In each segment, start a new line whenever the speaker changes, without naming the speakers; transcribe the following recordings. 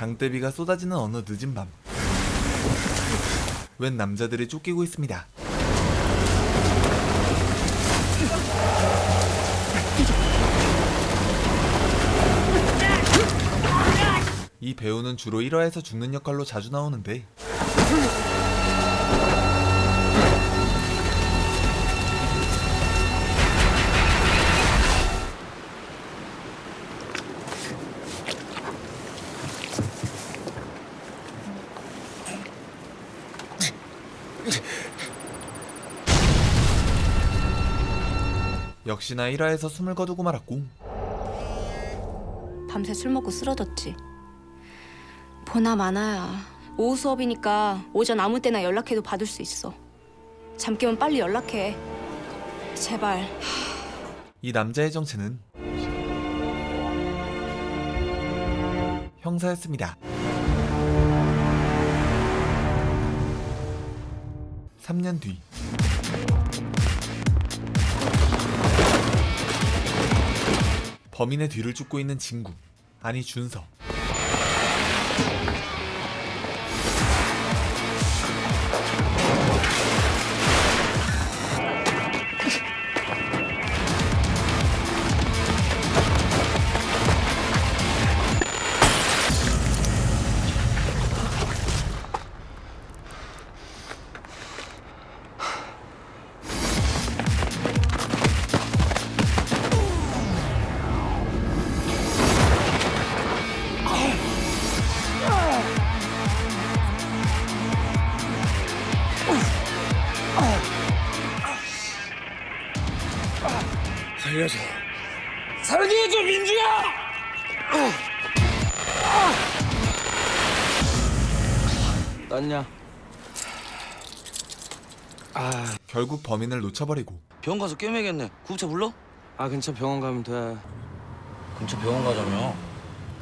장대비가 쏟아지는 어느 늦은 밤, 웬 남자들이 쫓기고 있습니다. 이 배우는 주로 1화에서 죽는 역할로 자주 나오는데 역시나 1화에서 숨을 거두고 말았고,
밤새 술 먹고 쓰러졌지. 보나 마나야. 오후 수업이니까 오전 아무 때나 연락해도 받을 수 있어. 잠 깨면 빨리 연락해. 제발.
이 남자의 정체는 형사였습니다. 3년 뒤, 범인의 뒤를 쫓고 있는 진구, 아니 준서.
살려줘. 살려줘, 민주야! 났냐?
결국 범인을 놓쳐버리고
병원 가서 꿰매겠네. 구급차 불러?
괜찮아. 병원 가면 돼.
근처 병원 가자며.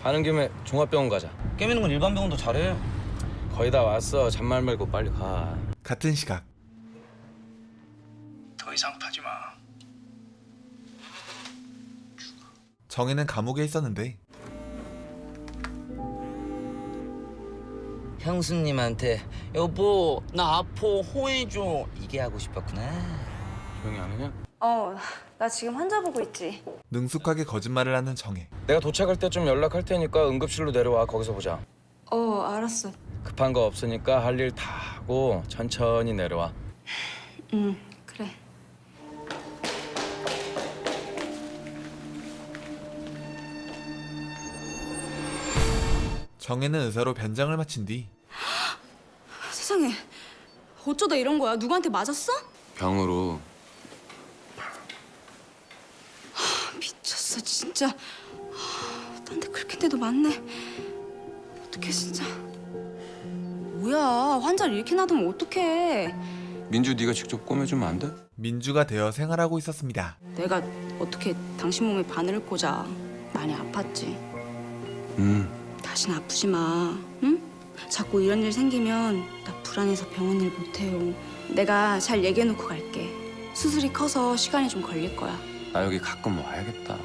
가는 김에 종합병원 가자.
꿰매는 건 일반 병원도 잘해.
거의 다 왔어. 잔말 말고 빨리 가.
같은 시각
더 이상 파지 마.
정혜는 감옥에 있었는데
형수님한테 여보 나 아파 호해줘 이게 하고 싶었구나.
조용히 안 하냐?
나 지금 환자 보고 있지.
능숙하게 거짓말을 하는 정혜.
내가 도착할 때쯤 연락할 테니까 응급실로 내려와. 거기서 보자.
알았어.
급한 거 없으니까 할 일 다 하고 천천히 내려와.
그래.
정혜는 의사로 변장을 마친 뒤
세상에. 어쩌다 이런 거야? 누구한테 맞았어?
병으로.
미쳤어 진짜. 딴 데 긁힌 데도 많네. 어떡해 진짜. 뭐야, 환자를 이렇게 놔두면 어떡해.
민주 네가 직접 꼬매주면 안 돼?
민주가 되어 생활하고 있었습니다.
내가 어떻게 당신 몸에 바늘을 꽂아. 많이 아팠지. 다신 아프지 마. 응? 자꾸 이런 일 생기면 나 불안해서 병원 일 못해요. 내가 잘 얘기해놓고 갈게. 수술이 커서 시간이 좀 걸릴 거야.
나 여기 가끔 와야겠다.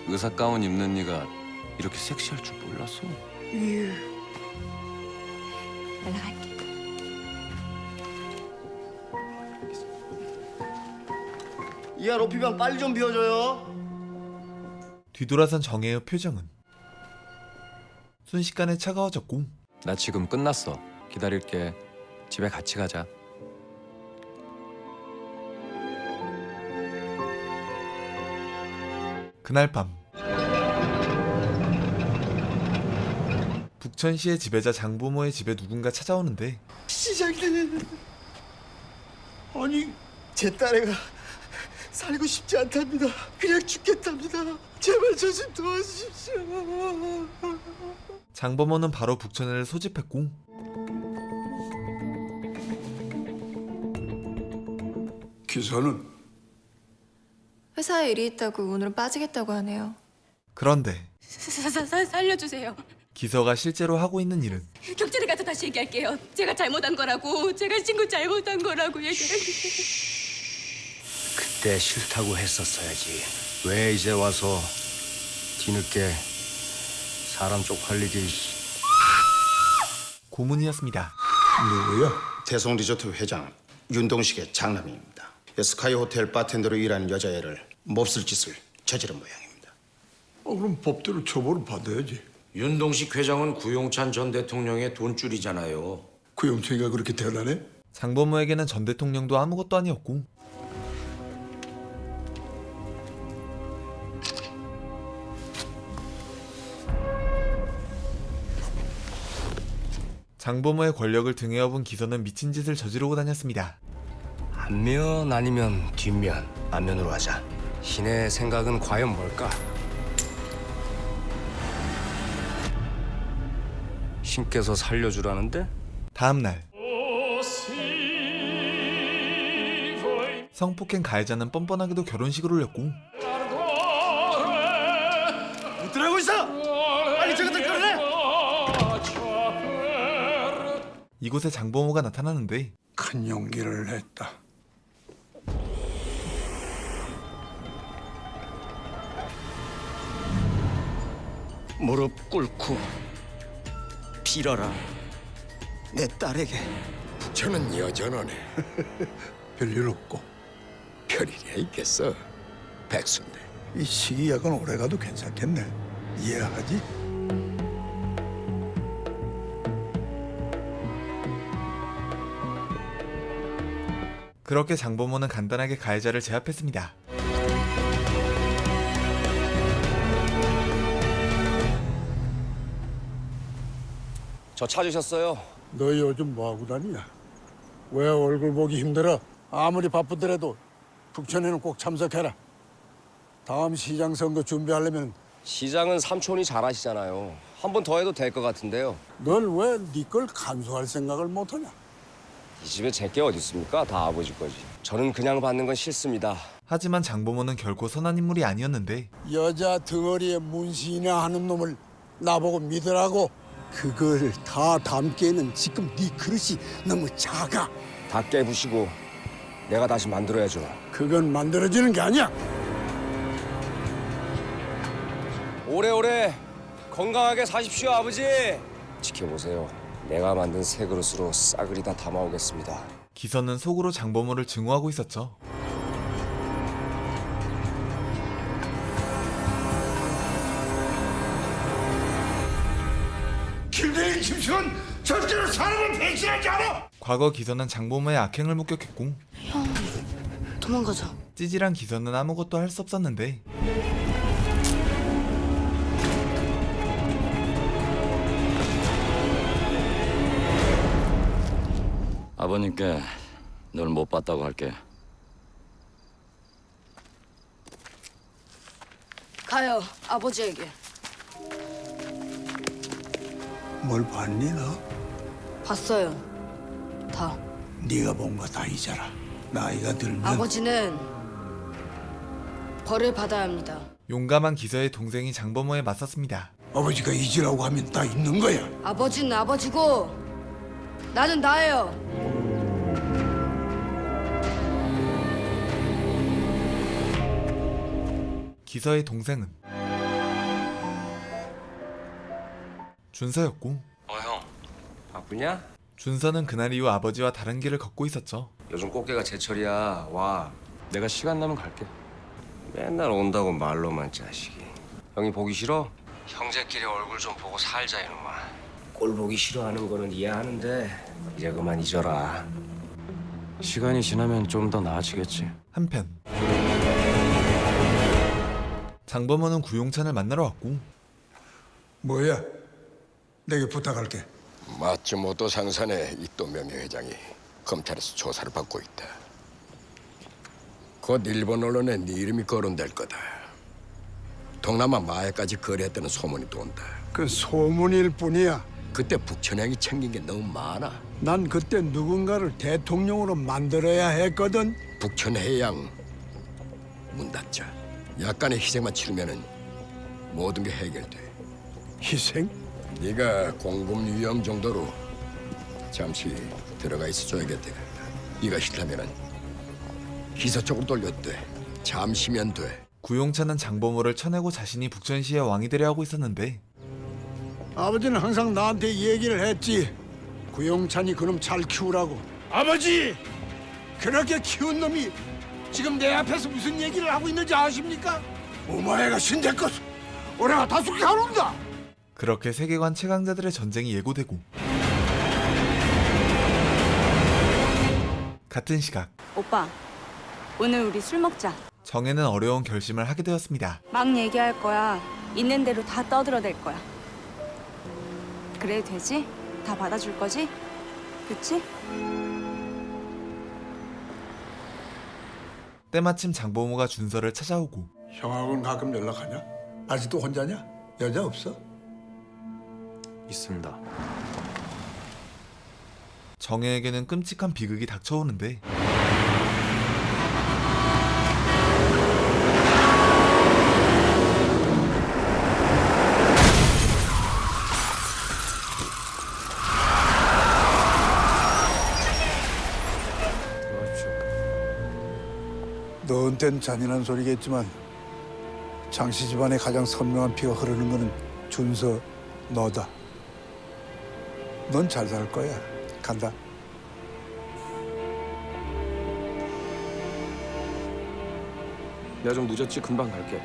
의사 가운 입는 네가 이렇게 섹시할 줄 몰랐어.
연락할게.
이하 로피방 빨리 좀 비워줘요.
뒤돌아선 정혜의 표정은 순식간에 차가워졌고
나 지금 끝났어. 기다릴게. 집에 같이 가자.
그날 밤 북천시의 지배자 장보모의 집에 누군가 찾아오는데
시장님, 아니 제 딸애가 살고 싶지 않답니다. 그냥 죽겠답니다. 제발 저 좀 도와주십시오.
장보모는 바로 북천을 소집했고
기사는
회사에 일이 있다고 오늘은 빠지겠다고 하네요.
그런데
살려주세요.
기서가 실제로 하고 있는 일은
경찰에 가서 다시 얘기할게요. 제가 잘못한 거라고. 제가 친구 잘못한 거라고 얘기할게요.
그때 싫다고 했었어야지. 왜 이제 와서 뒤늦게 사람 쪽팔리게.
고문이었습니다.
누구야?
대성리조트 회장 윤동식의 장남입니다. 스카이 호텔 바텐더로 일하는 여자애를 몹쓸 짓을 저지른 모양입니다.
그럼 법대로 처벌을 받아야지.
윤동식 회장은 구용찬 전 대통령의 돈줄이잖아요.
구용철이가 그렇게 대단해?
장범호에게는 전 대통령도 아무것도 아니었고 장범호의 권력을 등에 업은 기선은 미친 짓을 저지르고 다녔습니다.
앞면 아니면 뒷면, 앞면으로 하자. 신의 생각은 과연 뭘까? 신께서 살려주라는데?
다음날 성폭행 가해자는 뻔뻔하게도 결혼식을 올렸고
들어가고 있어! 빨리 저것들 끌어내!
이곳에 장범호가 나타나는데
큰 용기를 냈다.
무릎 꿇고 빌어라. 내 딸에게.
저는 여전하네.
별일 없고
별일이야 있겠어. 백수인데.
이 시기 약간 오래가도 괜찮겠네. 이해하지?
그렇게 장범호는 간단하게 가해자를 제압했습니다.
저 찾으셨어요?
너 요즘 뭐하고 다니냐? 왜 얼굴 보기 힘들어? 아무리 바쁘더라도 북촌에는 꼭 참석해라. 다음 시장 선거 준비하려면
시장은 삼촌이 잘하시잖아요. 한 번 더 해도 될 것 같은데요.
널 왜 네 걸 간수할 생각을 못하냐?
이 집에 제게 어디 있습니까? 다 아버지 거지. 저는 그냥 받는 건 싫습니다.
하지만 장범호는 결코 선한 인물이 아니었는데
여자 덩어리에 문신이나 하는 놈을 나보고 믿으라고? 그걸 다 담기에는 지금 네 그릇이 너무 작아.
다 깨부시고 내가 다시 만들어야죠.
그건 만들어지는 게 아니야.
오래오래 건강하게 사십시오, 아버지. 지켜보세요. 내가 만든 새 그릇으로 싸그리 다 담아오겠습니다.
기선은 속으로 장범호를 증오하고 있었죠.
김대리 김수건 절대로 사람을 배신하지 않아.
과거 기선은 장범호의 악행을 목격했고
도망가자.
찌질한 기선은 아무것도 할 수 없었는데
아버님께 널 못 봤다고 할게.
가요, 아버지에게.
뭘 봤니 너?
봤어요. 다.
네가 본 거 다 잊어라. 나이가 들면
아버지는 벌을 받아야 합니다.
용감한 기서의 동생이 장범호에 맞섰습니다.
아버지가 잊으라고 하면 다 잊는 거야.
아버지는 아버지고 나는 나예요.
기서의 동생은 준서였고
형. 바쁘냐?
준서는 그날 이후 아버지와 다른 길을 걷고 있었죠.
요즘 꽃게가 제철이야. 와.
내가 시간 나면 갈게.
맨날 온다고 말로만 자식이. 형이 보기 싫어? 형제끼리 얼굴 좀 보고 살자 이놈아. 꼴 보기 싫어하는 거는 이해하는데 이제 그만 잊어라.
시간이 지나면 좀 더 나아지겠지.
한편 장범호는 구용찬을 만나러 왔고
뭐야? 내게 부탁할게.
마츠모토 상산의 이토명의 회장이 검찰에서 조사를 받고 있다. 곧 일본 언론에 네 이름이 거론될 거다. 동남아 마에까지 거래했다는 소문이 돈다.
그 소문일 뿐이야.
그때 북천양이 챙긴 게 너무 많아.
난 그때 누군가를 대통령으로 만들어야 했거든.
북천해양 문 닫자. 약간의 희생만 치르면은 모든 게 해결돼.
희생?
네가 공금 유형 정도로 잠시 들어가 있어줘야겠다. 네가 싫다면은 기서 쪽으로 돌려도 돼. 잠시면 돼.
구용찬은 장범호를 쳐내고 자신이 북천시의 왕이 되려 하고 있었는데
아버지는 항상 나한테 이 얘기를 했지. 구용찬이 그놈 잘 키우라고. 아버지! 그렇게 키운 놈이 지금 내 앞에서 무슨 얘기를 하고 있는지 아십니까? 어머애가 신대 것을 올해가 다숙히 하는다.
그렇게 세계관 최강자들의 전쟁이 예고되고 같은 시각
오빠, 오늘 우리 술 먹자.
정혜는 어려운 결심을 하게 되었습니다.
막 얘기할 거야. 있는 대로 다 떠들어댈 거야. 그래도 되지? 다 받아줄 거지? 그치?
때마침 장보모가 준서를 찾아오고
형하고는 가끔 연락하냐? 아직도 혼자냐? 여자 없어?
있습니다.
정혜에게는 끔찍한 비극이 닥쳐오는데
너한텐 잔인한 소리겠지만 장씨 집안에 가장 선명한 피가 흐르는 거는 준서 너다. 넌 잘 살 거야. 간다.
내가 좀 늦었지. 금방 갈게.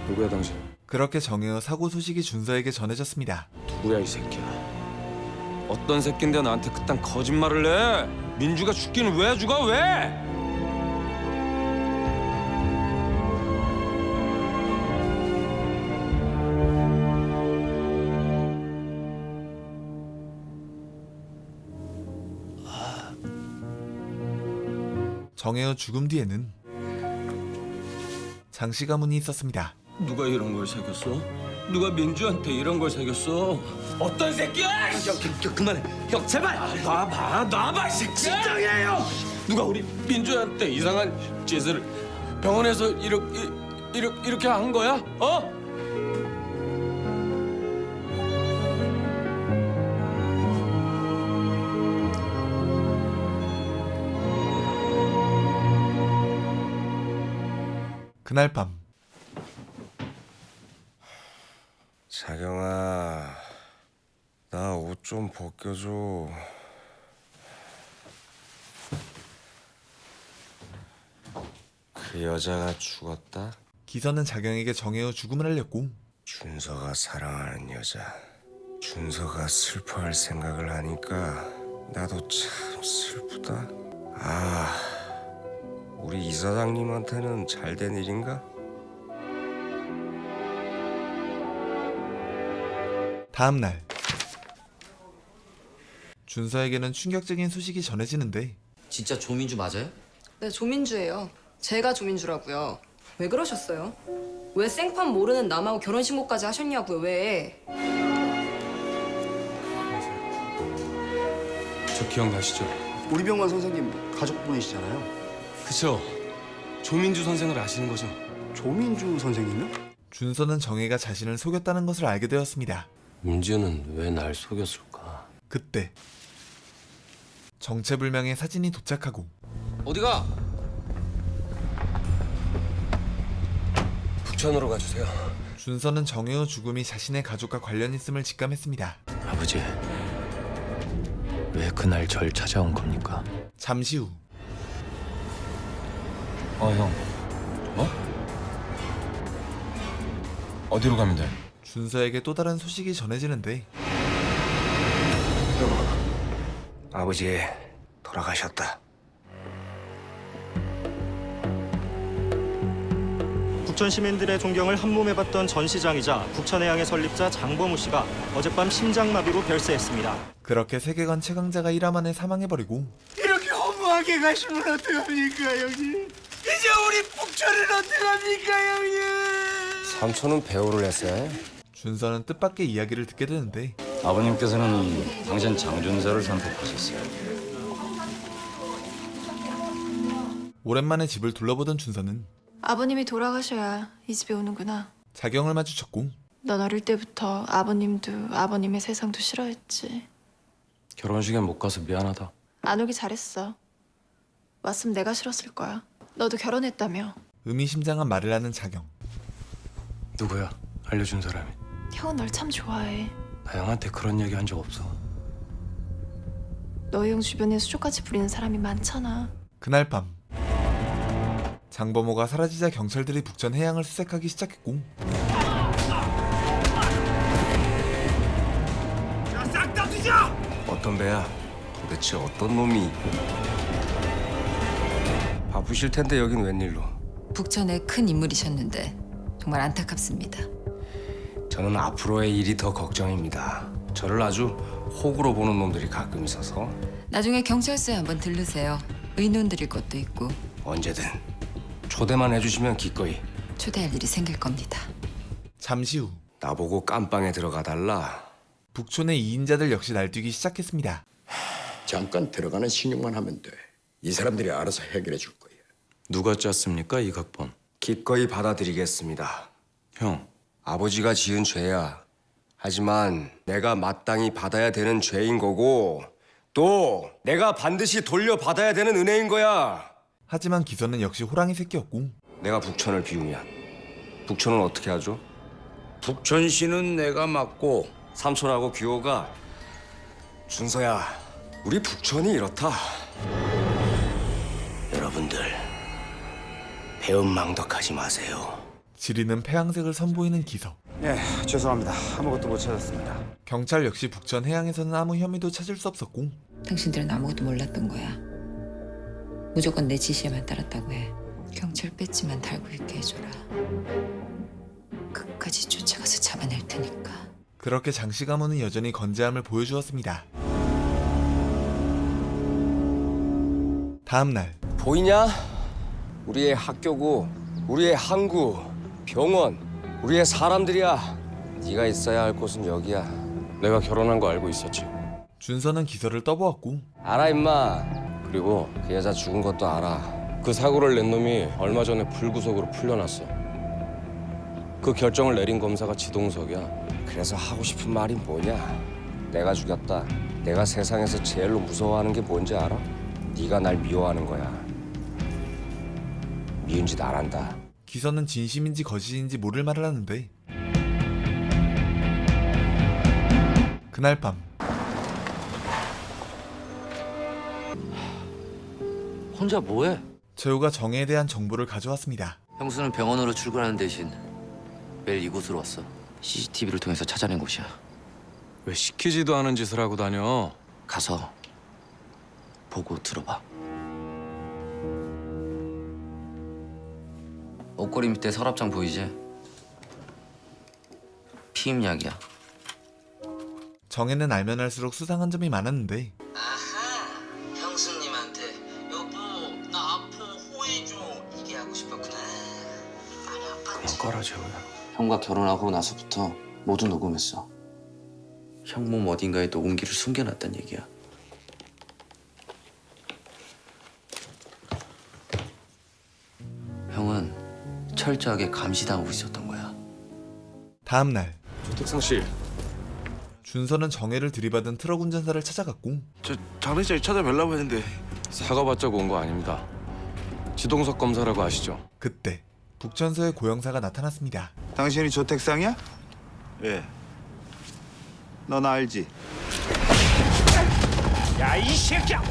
누구야 당신?
그렇게 정혜의 사고 소식이 준서에게 전해졌습니다.
누구야 이 새끼야? 어떤 새끼인데 나한테 그딴 거짓말을 해? 민주가 죽기는 왜 죽어? 왜?
정혜의 죽음 뒤에는 장씨 가문이 있었습니다.
누가 이런 걸 새겼어? 누가 민주한테 이런 걸 새겼어? 어떤 새끼야? 형, 그만해. 형 제발. 놔봐 이 새끼. 진정해요. 누가 우리 민주한테 이상한 짓을 병원에서 이렇게 한 거야? 어?
그날 밤
자경아, 나 옷 좀 벗겨줘. 그 여자가 죽었다?
기선은 자경에게 정혜의 죽음을 알렸고
준서가 사랑하는 여자. 준서가 슬퍼할 생각을 하니까 나도 참 슬프다. 아, 우리 이사장님한테는 잘 된 일인가?
다음 날 준서에게는 충격적인 소식이 전해지는데
진짜 조민주 맞아요?
네, 조민주예요. 제가 조민주라고요. 왜 그러셨어요? 왜 생판 모르는 남하고 결혼신고까지 하셨냐고요, 왜?
저 기억나시죠?
우리 병원 선생님 가족분이시잖아요.
그쵸? 조민주 선생을 아시는 거죠?
조민주 선생님요?
준서는 정혜가 자신을 속였다는 것을 알게 되었습니다.
민주는 왜 날 속였을까?
그때 정체불명의 사진이 도착하고
어디가?
북촌으로 가주세요.
준서는 정혜의 죽음이 자신의 가족과 관련 있음을 직감했습니다.
아버지, 왜 그날 절 찾아온 겁니까?
잠시 후
형. 어디로 가면 돼?
준서에게 또 다른 소식이 전해지는데
아버지 돌아가셨다.
북천 시민들의 존경을 한몸에 받던 전 시장이자 북천해양의 설립자 장범우 씨가 어젯밤 심장마비로 별세했습니다.
그렇게 세계관 최강자가 1화 만에 사망해버리고
이렇게 허무하게 가시면 어떡합니까, 형님? 이제 우리 북천은 어떡합니까, 형님?
삼촌은 배우를 했어요?
준서는 뜻밖의 이야기를 듣게 되는데
아버님께서는 당신 장준서를 선택하셨어요.
오랜만에 집을 둘러보던 준서는
아버님이 돌아가셔야 이 집에 오는구나.
자경을 마주쳤고
넌 어릴 때부터 아버님도 아버님의 세상도 싫어했지.
결혼식엔 못 가서 미안하다.
안 오기 잘했어. 왔으면 내가 싫었을 거야. 너도 결혼했다며.
의미심장한 말을 하는 자경.
누구야? 알려준 사람이.
형은 널 참 좋아해.
나 형한테 그런 얘기 한 적 없어.
너희 형 주변에 수족같이 부리는 사람이 많잖아.
그날 밤 장범호가 사라지자 경찰들이 북천 해양을 수색하기 시작했고
싹 다 뒤져!
어떤 배야? 도대체 어떤 놈이? 바쁘실 텐데 여긴 웬일로?
북천에 큰 인물이셨는데 정말 안타깝습니다.
저는 앞으로의 일이 더 걱정입니다. 저를 아주 호구로 보는 놈들이 가끔 있어서.
나중에 경찰서에 한번 들르세요. 의논 드릴 것도 있고.
언제든 초대만 해주시면 기꺼이.
초대할 일이 생길 겁니다.
잠시 후
나보고 깜빵에 들어가 달라.
북촌의 2인자들 역시 날뛰기 시작했습니다.
잠깐 들어가는 신용만 하면 돼. 이 사람들이 알아서 해결해 줄 거야.
누가 짰습니까 이 각본?
기꺼이 받아들이겠습니다.
형,
아버지가 지은 죄야. 하지만 내가 마땅히 받아야 되는 죄인 거고 또 내가 반드시 돌려받아야 되는 은혜인 거야.
하지만 기선은 역시 호랑이 새끼였고
내가 북천을 비우면 북천은 어떻게 하죠?
북천시는 내가 맡고
삼촌하고 규호가 준서야, 우리 북천이 이렇다. 여러분들 배은망덕하지 마세요.
지리는 패양색을 선보이는 기서.
예, 죄송합니다. 아무것도 못 찾았습니다.
경찰 역시 북천 해양에서는 아무 혐의도 찾을 수 없었고
당신들은 아무것도 몰랐던 거야. 무조건 내 지시에만 따랐다고 해. 경찰 배지만 달고 있게 해줘라. 끝까지 쫓아가서 잡아낼 테니까.
그렇게 장씨 가문은 여전히 건재함을 보여주었습니다. 다음 날
보이냐? 우리의 학교고 우리의 항구, 병원, 우리의 사람들이야. 네가 있어야 할 곳은 여기야.
내가 결혼한 거 알고 있었지.
준서는 기서를 떠보았고
알아 임마. 그리고 그 여자 죽은 것도 알아.
그 사고를 낸 놈이 얼마 전에 불구속으로 풀려났어. 그 결정을 내린 검사가 지동석이야.
그래서 하고 싶은 말이 뭐냐? 내가 죽였다. 내가 세상에서 제일로 무서워하는 게 뭔지 알아? 네가 날 미워하는 거야. 미운 짓 안 한다.
기서는 진심인지 거짓인지 모를 말을 하는데 그날 밤
혼자 뭐해?
재호가 정혜에 대한 정보를 가져왔습니다.
형수는 병원으로 출근하는 대신 매일 이곳으로 왔어. CCTV를 통해서 찾아낸 곳이야.
왜 시키지도 않은 짓을 하고 다녀?
가서 보고 들어봐. 옷걸이 밑에 서랍장 보이지? 피임약이야.
정혜는 알면 알수록 수상한 점이 많았는데
아하, 형수님한테 여보 나 아파 호해줘 이게 하고 싶었구나. 많이 아팠지.
꺼라 재호야.
형과 결혼하고 나서부터 모두 녹음했어. 형 몸 어딘가에 녹음기를 숨겨놨단 얘기야. 형은 철저하게 감시당하고 있었던 거야.
다음 날
조택상 씨.
준서는 정혜를 들이받은 트럭 운전사를 찾아갔고
저 장례식장에 찾아뵈려고 했는데
사과받자고 온 거 아닙니다. 지동석 검사라고 아시죠?
그때 북천서의 고영사가 나타났습니다.
당신이 조택상이야? 예. 너 나 알지?
야, 이 새끼야!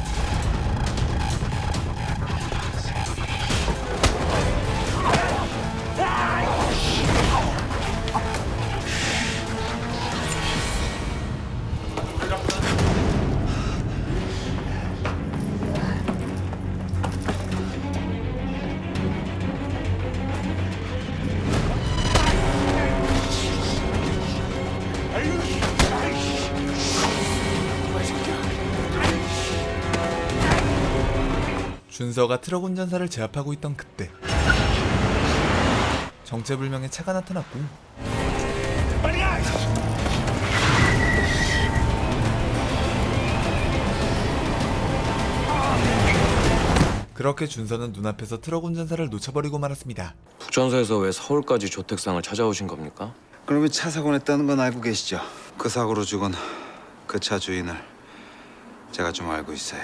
준서가 트럭 운전사를 제압하고 있던 그때 정체불명의 차가 나타났고
빨리 가!
그렇게 준서는 눈앞에서 트럭 운전사를 놓쳐버리고 말았습니다.
북전서에서 왜 서울까지 조택상을 찾아오신 겁니까?
그러면 차 사고 냈다는 건 알고 계시죠? 그 사고로 죽은 그 차 주인을 제가 좀 알고 있어요.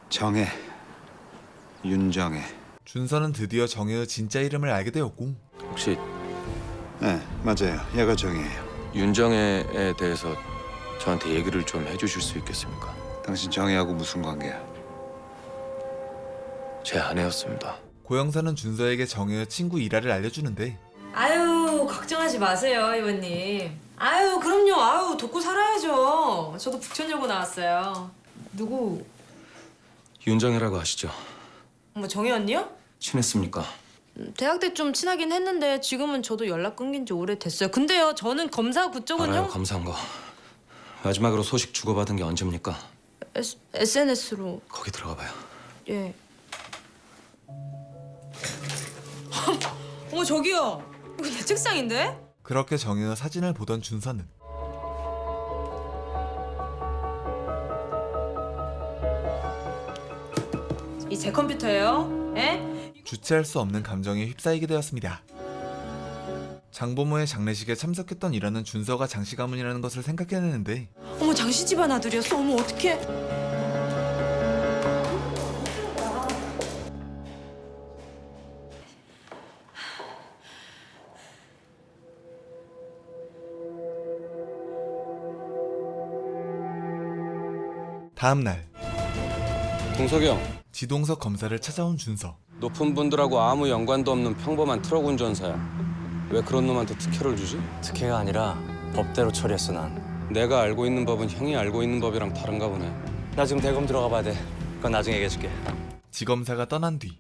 정혜, 윤정혜.
준서는 드디어 정혜의 진짜 이름을 알게 되었고
혹시
네, 맞아요. 얘가 정혜예요.
윤정혜에 대해서 저한테 얘기를 좀 해주실 수 있겠습니까?
당신 정혜하고 무슨 관계야?
제 아내였습니다.
고영사는 준서에게 정혜의 친구 이라를 알려주는데
아유 걱정하지 마세요 의원님. 아유 그럼요. 아유 돕고 살아야죠. 저도 북천여고 나왔어요. 누구?
윤정혜라고 아시죠?
뭐 정혜 언니요?
친했습니까?
대학 때 좀 친하긴 했는데 지금은 저도 연락 끊긴 지 오래됐어요. 근데요 저는 검사 그쪽은
알아요, 검사한 거. 마지막으로 소식 주고받은 게 언제입니까?
SNS로.
거기 들어가 봐요.
예. 어머 저기요. 이거 내 책상인데?
그렇게 정혜의 사진을 보던 준서는
이 제 컴퓨터예요. 예?
주체할 수 없는 감정에 휩싸이게 되었습니다. 장보모의 장례식에 참석했던 이라는 준서가 장씨 가문이라는 것을 생각해내는데
어머 장씨 집안 아들이었어. 어머 어떡해.
다음날
동석이 형,
지동석 검사를 찾아온 준서.
높은 분들하고 아무 연관도 없는 평범한 트럭 운전사야. 왜 그런 놈한테 특혜를 주지?
특혜가 아니라 법대로 처리했어 난.
내가 알고 있는 법은 형이 알고 있는 법이랑 다른가 보네.
나 지금 대검 들어가 봐야 돼. 그건 나중에 얘기해줄게.
지검사가 떠난 뒤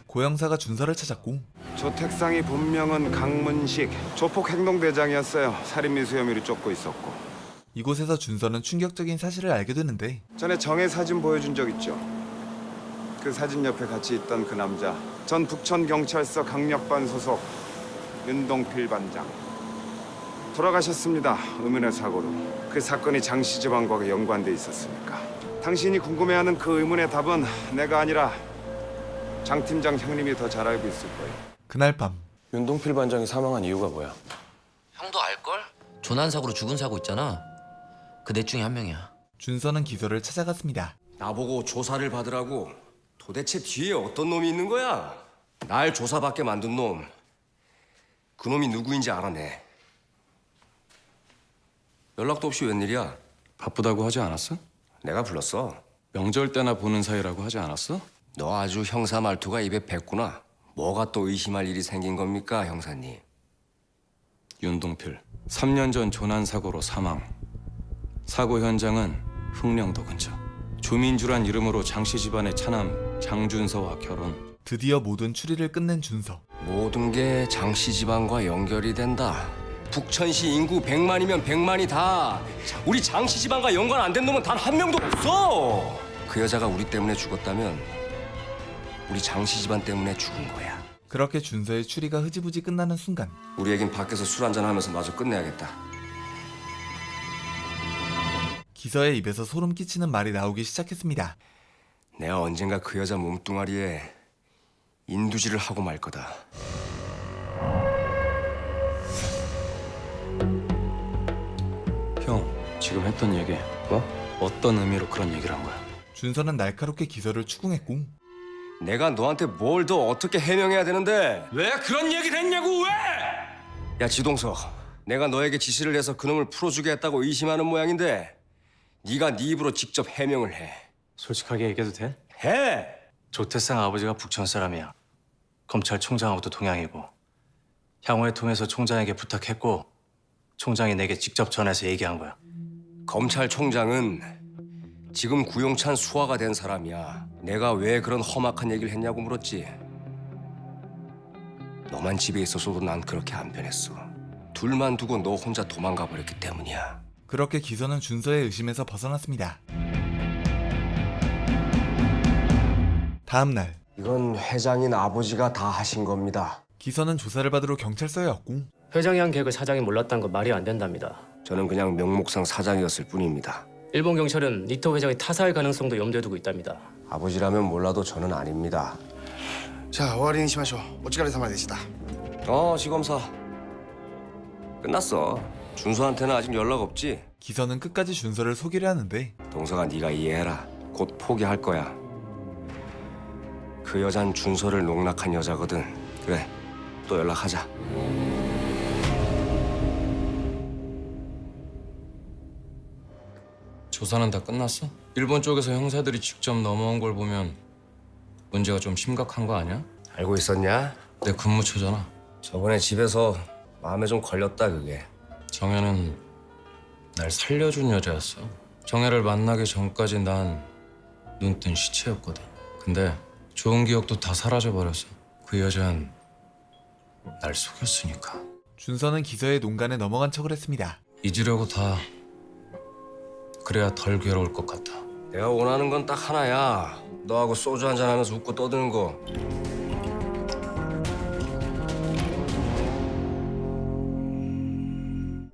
고영사가 준서를 찾았고
저 택상이 본명은 강문식, 조폭 행동대장이었어요. 살인미수 혐의로 쫓고 있었고.
이곳에서 준서는 충격적인 사실을 알게 되는데
전에 정혜 사진 보여준 적 있죠? 그 사진 옆에 같이 있던 그 남자, 전 북천경찰서 강력반 소속 윤동필 반장. 돌아가셨습니다. 의문의 사고로. 그 사건이 장씨 집안과 연관돼 있었으니까. 당신이 궁금해하는 그 의문의 답은 내가 아니라 장 팀장 형님이 더 잘 알고 있을 거예요.
그날 밤
윤동필 반장이 사망한 이유가 뭐야?
형도 알걸? 조난사고로 죽은 사고 있잖아. 그 넷 중에 한 명이야.
준서는 기소를 찾아갔습니다.
나보고 조사를 받으라고. 도대체 뒤에 어떤 놈이 있는 거야? 날 조사받게 만든 놈. 그 놈이 누구인지 알아내. 연락도 없이 웬일이야?
바쁘다고 하지 않았어?
내가 불렀어.
명절 때나 보는 사이라고 하지 않았어?
너 아주 형사 말투가 입에 뱉구나. 뭐가 또 의심할 일이 생긴 겁니까, 형사님?
윤동필, 3년 전 조난사고로 사망. 사고 현장은 흑령도 근처. 조민주란 이름으로 장씨 집안의 차남 장준서와 결혼.
드디어 모든 추리를 끝낸 준서.
모든 게 장씨 집안과 연결이 된다. 북천시 인구 100만이면 100만이 다. 우리 장씨 집안과 연관 안 된 놈은 단 한 명도 없어. 그 여자가 우리 때문에 죽었다면 우리 장씨 집안 때문에 죽은 거야.
그렇게 준서의 추리가 흐지부지 끝나는 순간
우리 애긴 밖에서 술 한잔 하면서 마저 끝내야겠다.
기서의 입에서 소름 끼치는 말이 나오기 시작했습니다.
내가 언젠가 그 여자 몸뚱아리에 인두질을 하고 말 거다.
형, 지금 했던 얘기 뭐? 어떤 의미로 그런 얘기를 한 거야?
준서는 날카롭게 기서를 추궁했고
내가 너한테 뭘 더 어떻게 해명해야 되는데?
왜 그런 얘기를 했냐고 왜?
야 지동석, 내가 너에게 지시를 해서 그놈을 풀어주게 했다고 의심하는 모양인데 네가 네 입으로 직접 해명을 해.
솔직하게 얘기해도 돼?
해!
조태상 아버지가 북천 사람이야. 검찰총장하고도 동양이고. 향후에 통해서 총장에게 부탁했고 총장이 내게 직접 전해서 얘기한 거야.
검찰총장은 지금 구용찬 수하가 된 사람이야. 내가 왜 그런 험악한 얘기를 했냐고 물었지. 너만 집에 있었어도 난 그렇게 안 변했어. 둘만 두고 너 혼자 도망가 버렸기 때문이야.
그렇게 기서는 준서의 의심에서 벗어났습니다. 다음 날
이건 회장인 아버지가 다 하신 겁니다.
기서는 조사를 받으러 경찰서에 왔고
회장이 한 계획을 사장이 몰랐다는 건 말이 안 된답니다.
저는 그냥 명목상 사장이었을 뿐입니다.
일본 경찰은 리터 회장의 타살 가능성도 염두에 두고 있답니다.
아버지라면 몰라도 저는 아닙니다.
자, 오하리니 시마쇼. 오찌가리 사마 되시다.
지검사. 끝났어. 준서한테는 아직 연락 없지?
기서는 끝까지 준서를 속이려 하는데
동서가 네가 이해해라. 곧 포기할 거야. 그 여잔 준서를 농락한 여자거든. 그래, 또 연락하자.
조사는 다 끝났어? 일본 쪽에서 형사들이 직접 넘어온 걸 보면 문제가 좀 심각한 거 아니야?
알고 있었냐?
내 근무처잖아.
저번에 집에서 마음에 좀 걸렸다 그게.
정혜는 날 살려준 여자였어. 정혜를 만나기 전까지 난 눈뜬 시체였거든. 근데 좋은 기억도 다 사라져버렸어. 그 여자는 날 속였으니까.
준서는 기서의 농간에 넘어간 척을 했습니다.
잊으려고 다 그래야 덜 괴로울 것 같아.
내가 원하는 건 딱 하나야. 너하고 소주 한잔 하면서 웃고 떠드는 거.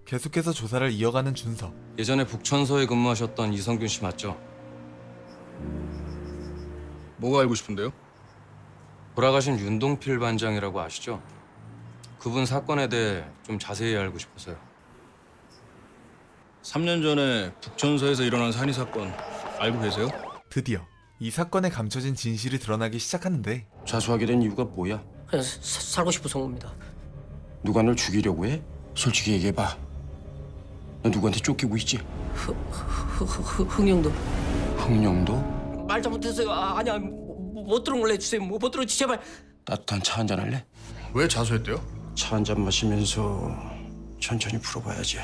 계속해서 조사를 이어가는 준서.
예전에 북천서에 근무하셨던 이성균 씨 맞죠?
뭐가 알고 싶은데요?
돌아가신 윤동필 반장이라고 아시죠? 그분 사건에 대해 좀 자세히 알고 싶어서요.
3년 전에 북천서에서 일어난 산이 사건 알고 계세요?
드디어 이 사건에 감춰진 진실이 드러나기 시작하는데
자수하게 된 이유가 뭐야?
그냥 살고 싶어서 옵니다.
누가 널 죽이려고 해? 솔직히 얘기해봐. 너 누구한테 쫓기고 있지?
흥영도.
흥령도?
말 잘못했어요. 아니야. 못 들은 걸로 해주세요. 못 들었지 제발.
따뜻한 차 한잔 할래?
왜 자수했대요?
차 한잔 마시면서 천천히 풀어봐야지.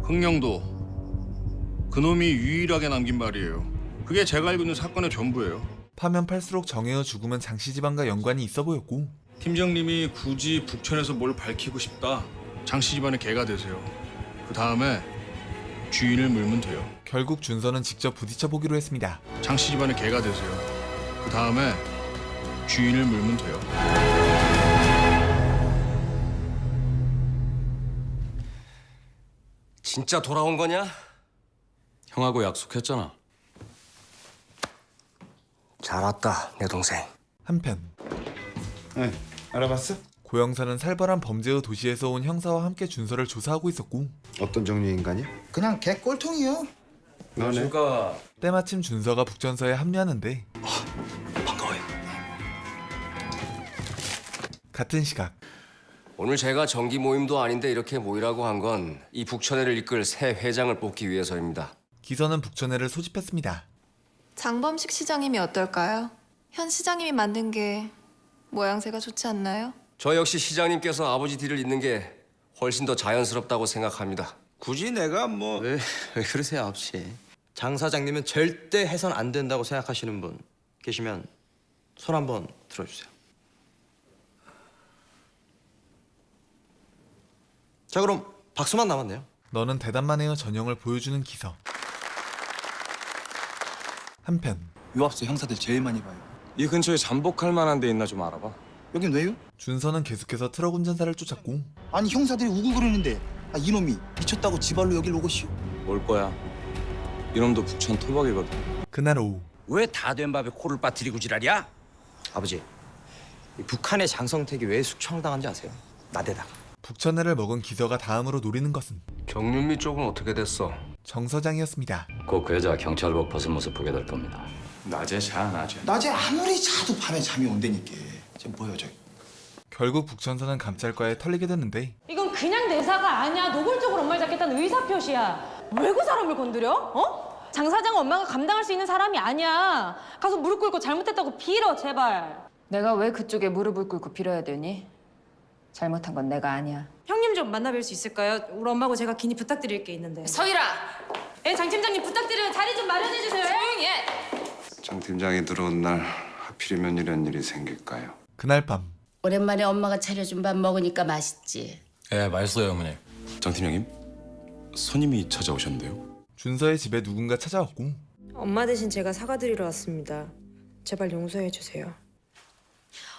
흥령도 그놈이 유일하게 남긴 말이에요. 그게 제가 알고 있는 사건의 전부예요.
파면 팔수록 정혜의 죽음은 장씨집안과 연관이 있어 보였고
팀장님이 굳이 북천에서 뭘 밝히고 싶다. 장씨 집안의 개가 되세요. 그 다음에 주인을 물면 돼요.
결국 준서는 직접 부딪혀 보기로 했습니다.
장씨 집안의 개가 되세요. 그 다음에 주인을 물면 돼요.
진짜 돌아온 거냐?
형하고 약속했잖아.
잘 왔다, 내 동생.
한편
네, 알아봤어?
고영사는 살벌한 범죄의 도시에서 온 형사와 함께 준서를 조사하고 있었고
어떤 종류의 인간이야?
그냥 개 꼴통이요.
너네?
때마침 준서가 북전서에 합류하는데
반가워요.
같은 시각
오늘 제가 정기 모임도 아닌데 이렇게 모이라고 한 건 이 북천회를 이끌 새 회장을 뽑기 위해서입니다.
기서는 북천회를 소집했습니다.
장범식 시장님이 어떨까요? 현 시장님이 만든 게 모양새가 좋지 않나요?
저 역시 시장님께서 아버지 뒤를 잇는 게 훨씬 더 자연스럽다고 생각합니다.
굳이 내가 뭐... 왜 그러세요, 아버지? 장 사장님은 절대 해선 안 된다고 생각하시는 분 계시면 손 한번 들어주세요. 자, 그럼 박수만 남았네요.
너는 대답만 해요 전형을 보여주는 기서. 한편
유압수 형사들 제일 많이 봐요.
이 근처에 잠복할 만한 데 있나 좀 알아봐.
여긴 왜요?
준서는 계속해서 트럭 운전사를 쫓았고
아니 형사들이 우글거리는데 이놈이 미쳤다고 지발로 여길 오고시오?
올 거야. 이놈도 북천 토박이거든.
그날 오후
왜 다 된 밥에 코를 빠뜨리고 지랄이야? 아버지, 이 북한의 장성택이 왜 숙청당한지 아세요? 나대다가.
북천회를 먹은 기서가 다음으로 노리는 것은
정윤미 쪽은 어떻게 됐어?
정 서장이었습니다.
곧 그 여자 경찰복 벗은 모습 보게 될 겁니다.
낮에 자, 낮에.
낮에 아무리 자도 밤에 잠이 온다니까. 지금 뭐야 저기.
결국 북천서는 감찰과에 털리게 됐는데
이건 그냥 대사가 아니야. 노골적으로 엄마를 잡겠다는 의사표시야. 왜 그 사람을 건드려? 어? 장 사장은 엄마가 감당할 수 있는 사람이 아니야. 가서 무릎 꿇고 잘못했다고 빌어, 제발.
내가 왜 그쪽에 무릎을 꿇고 빌어야 되니? 잘못한 건 내가 아니야.
형님 좀 만나뵐 수 있을까요? 우리 엄마하고 제가 긴히 부탁드릴 게 있는데.
서일아!
예, 장 팀장님 부탁드려요. 자리 좀 마련해 주세요.
조용히 해!
장 팀장이 들어온 날 하필이면 이런 일이 생길까요?
그날 밤
오랜만에 엄마가 차려준 밥 먹으니까 맛있지.
예, 맛있어요, 어머니.
장 팀장님, 손님이 찾아오셨는데요.
준서의 집에 누군가 찾아왔고
엄마 대신 제가 사과드리러 왔습니다. 제발 용서해 주세요.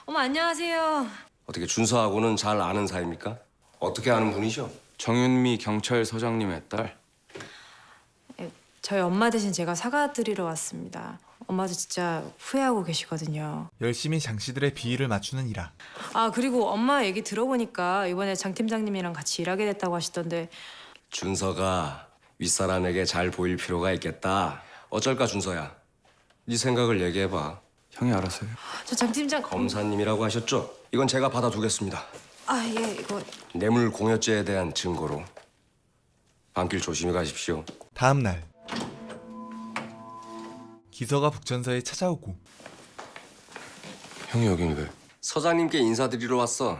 어머, 안녕하세요.
어떻게 준서하고는 잘 아는 사이입니까? 어떻게 아는 분이죠?
정윤미 경찰서장님의 딸.
저희 엄마 대신 제가 사과드리러 왔습니다. 엄마도 진짜 후회하고 계시거든요.
열심히 장씨들의 비위를 맞추는 이라.
아, 그리고 엄마 얘기 들어보니까 이번에 장 팀장님이랑 같이 일하게 됐다고 하시던데.
준서가 윗사람에게 잘 보일 필요가 있겠다. 어쩔까 준서야? 네 생각을 얘기해봐.
형이 알아서요.
저 장 팀장...
검사님이라고 하셨죠? 이건 제가 받아두겠습니다.
아, 예, 이거
뇌물 공여죄에 대한 증거로 밤길 조심히 가십시오.
다음 날 기서가 북천사에 찾아오고
형이 여긴 왜? 서장님께 인사드리러 왔어.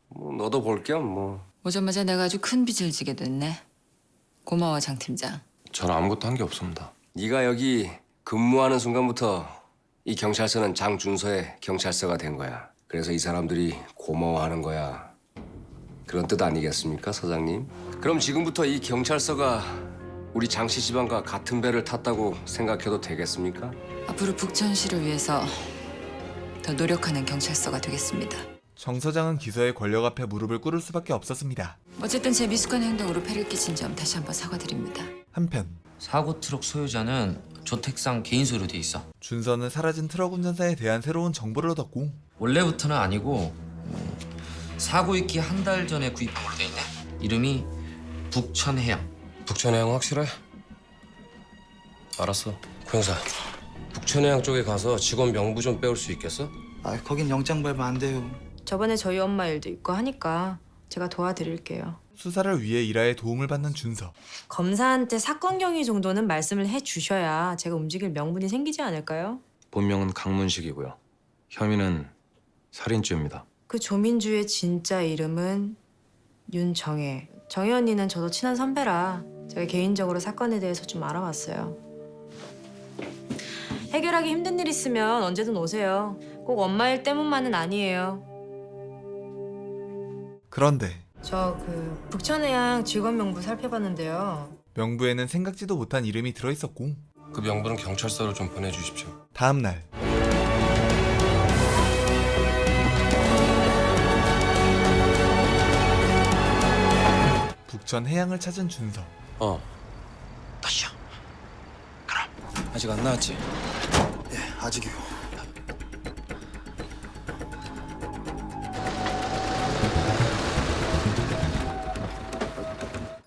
뭐 너도 볼 겸 뭐.
오자마자 내가 아주 큰 빚을 지게 됐네. 고마워, 장 팀장.
전 아무것도 한 게 없습니다. 네가 여기 근무하는 순간부터 이 경찰서는 장준서의 경찰서가 된 거야. 그래서 이 사람들이 고마워하는 거야. 그런 뜻 아니겠습니까, 서장님? 그럼 지금부터 이 경찰서가 우리 장씨 집안과 같은 배를 탔다고 생각해도 되겠습니까?
앞으로 북천시를 위해서 더 노력하는 경찰서가 되겠습니다.
정 서장은 기서의 권력 앞에 무릎을 꿇을 수밖에 없었습니다.
어쨌든 제 미숙한 행동으로 폐를 끼친 점 다시 한번 사과드립니다.
한편
사고 트럭 소유자는 조택상 개인 소유로 돼 있어.
준서는 사라진 트럭 운전사에 대한 새로운 정보를 얻었고
원래부터는 아니고 사고 있기 한 달 전에 구입한 걸로 돼 있네. 이름이 북천해양.
북천해양 확실해? 알았어. 고 형사, 북천해양 쪽에 가서 직원 명부 좀 빼올 수 있겠어?
아, 거긴 영장 발부 안 돼요.
저번에 저희 엄마 일도 있고 하니까 제가 도와드릴게요.
수사를 위해 일하에 도움을 받는 준서.
검사한테 사건 경위 정도는 말씀을 해주셔야 제가 움직일 명분이 생기지 않을까요?
본명은 강문식이고요. 혐의는 살인죄입니다.
그 조민주의 진짜 이름은 윤정혜. 정혜 언니는 저도 친한 선배라 제가 개인적으로 사건에 대해서 좀 알아봤어요. 해결하기 힘든 일 있으면 언제든 오세요. 꼭 엄마 일 때문만은 아니에요.
그런데
저 북천해양 직원 명부 살펴봤는데요.
명부에는 생각지도 못한 이름이 들어있었고
그 명부는 경찰서로 좀 보내주십시오.
다음 날 북천 해양을 찾은 준서.
다시요. 그럼 아직 안 나왔지?
예, 아직이요.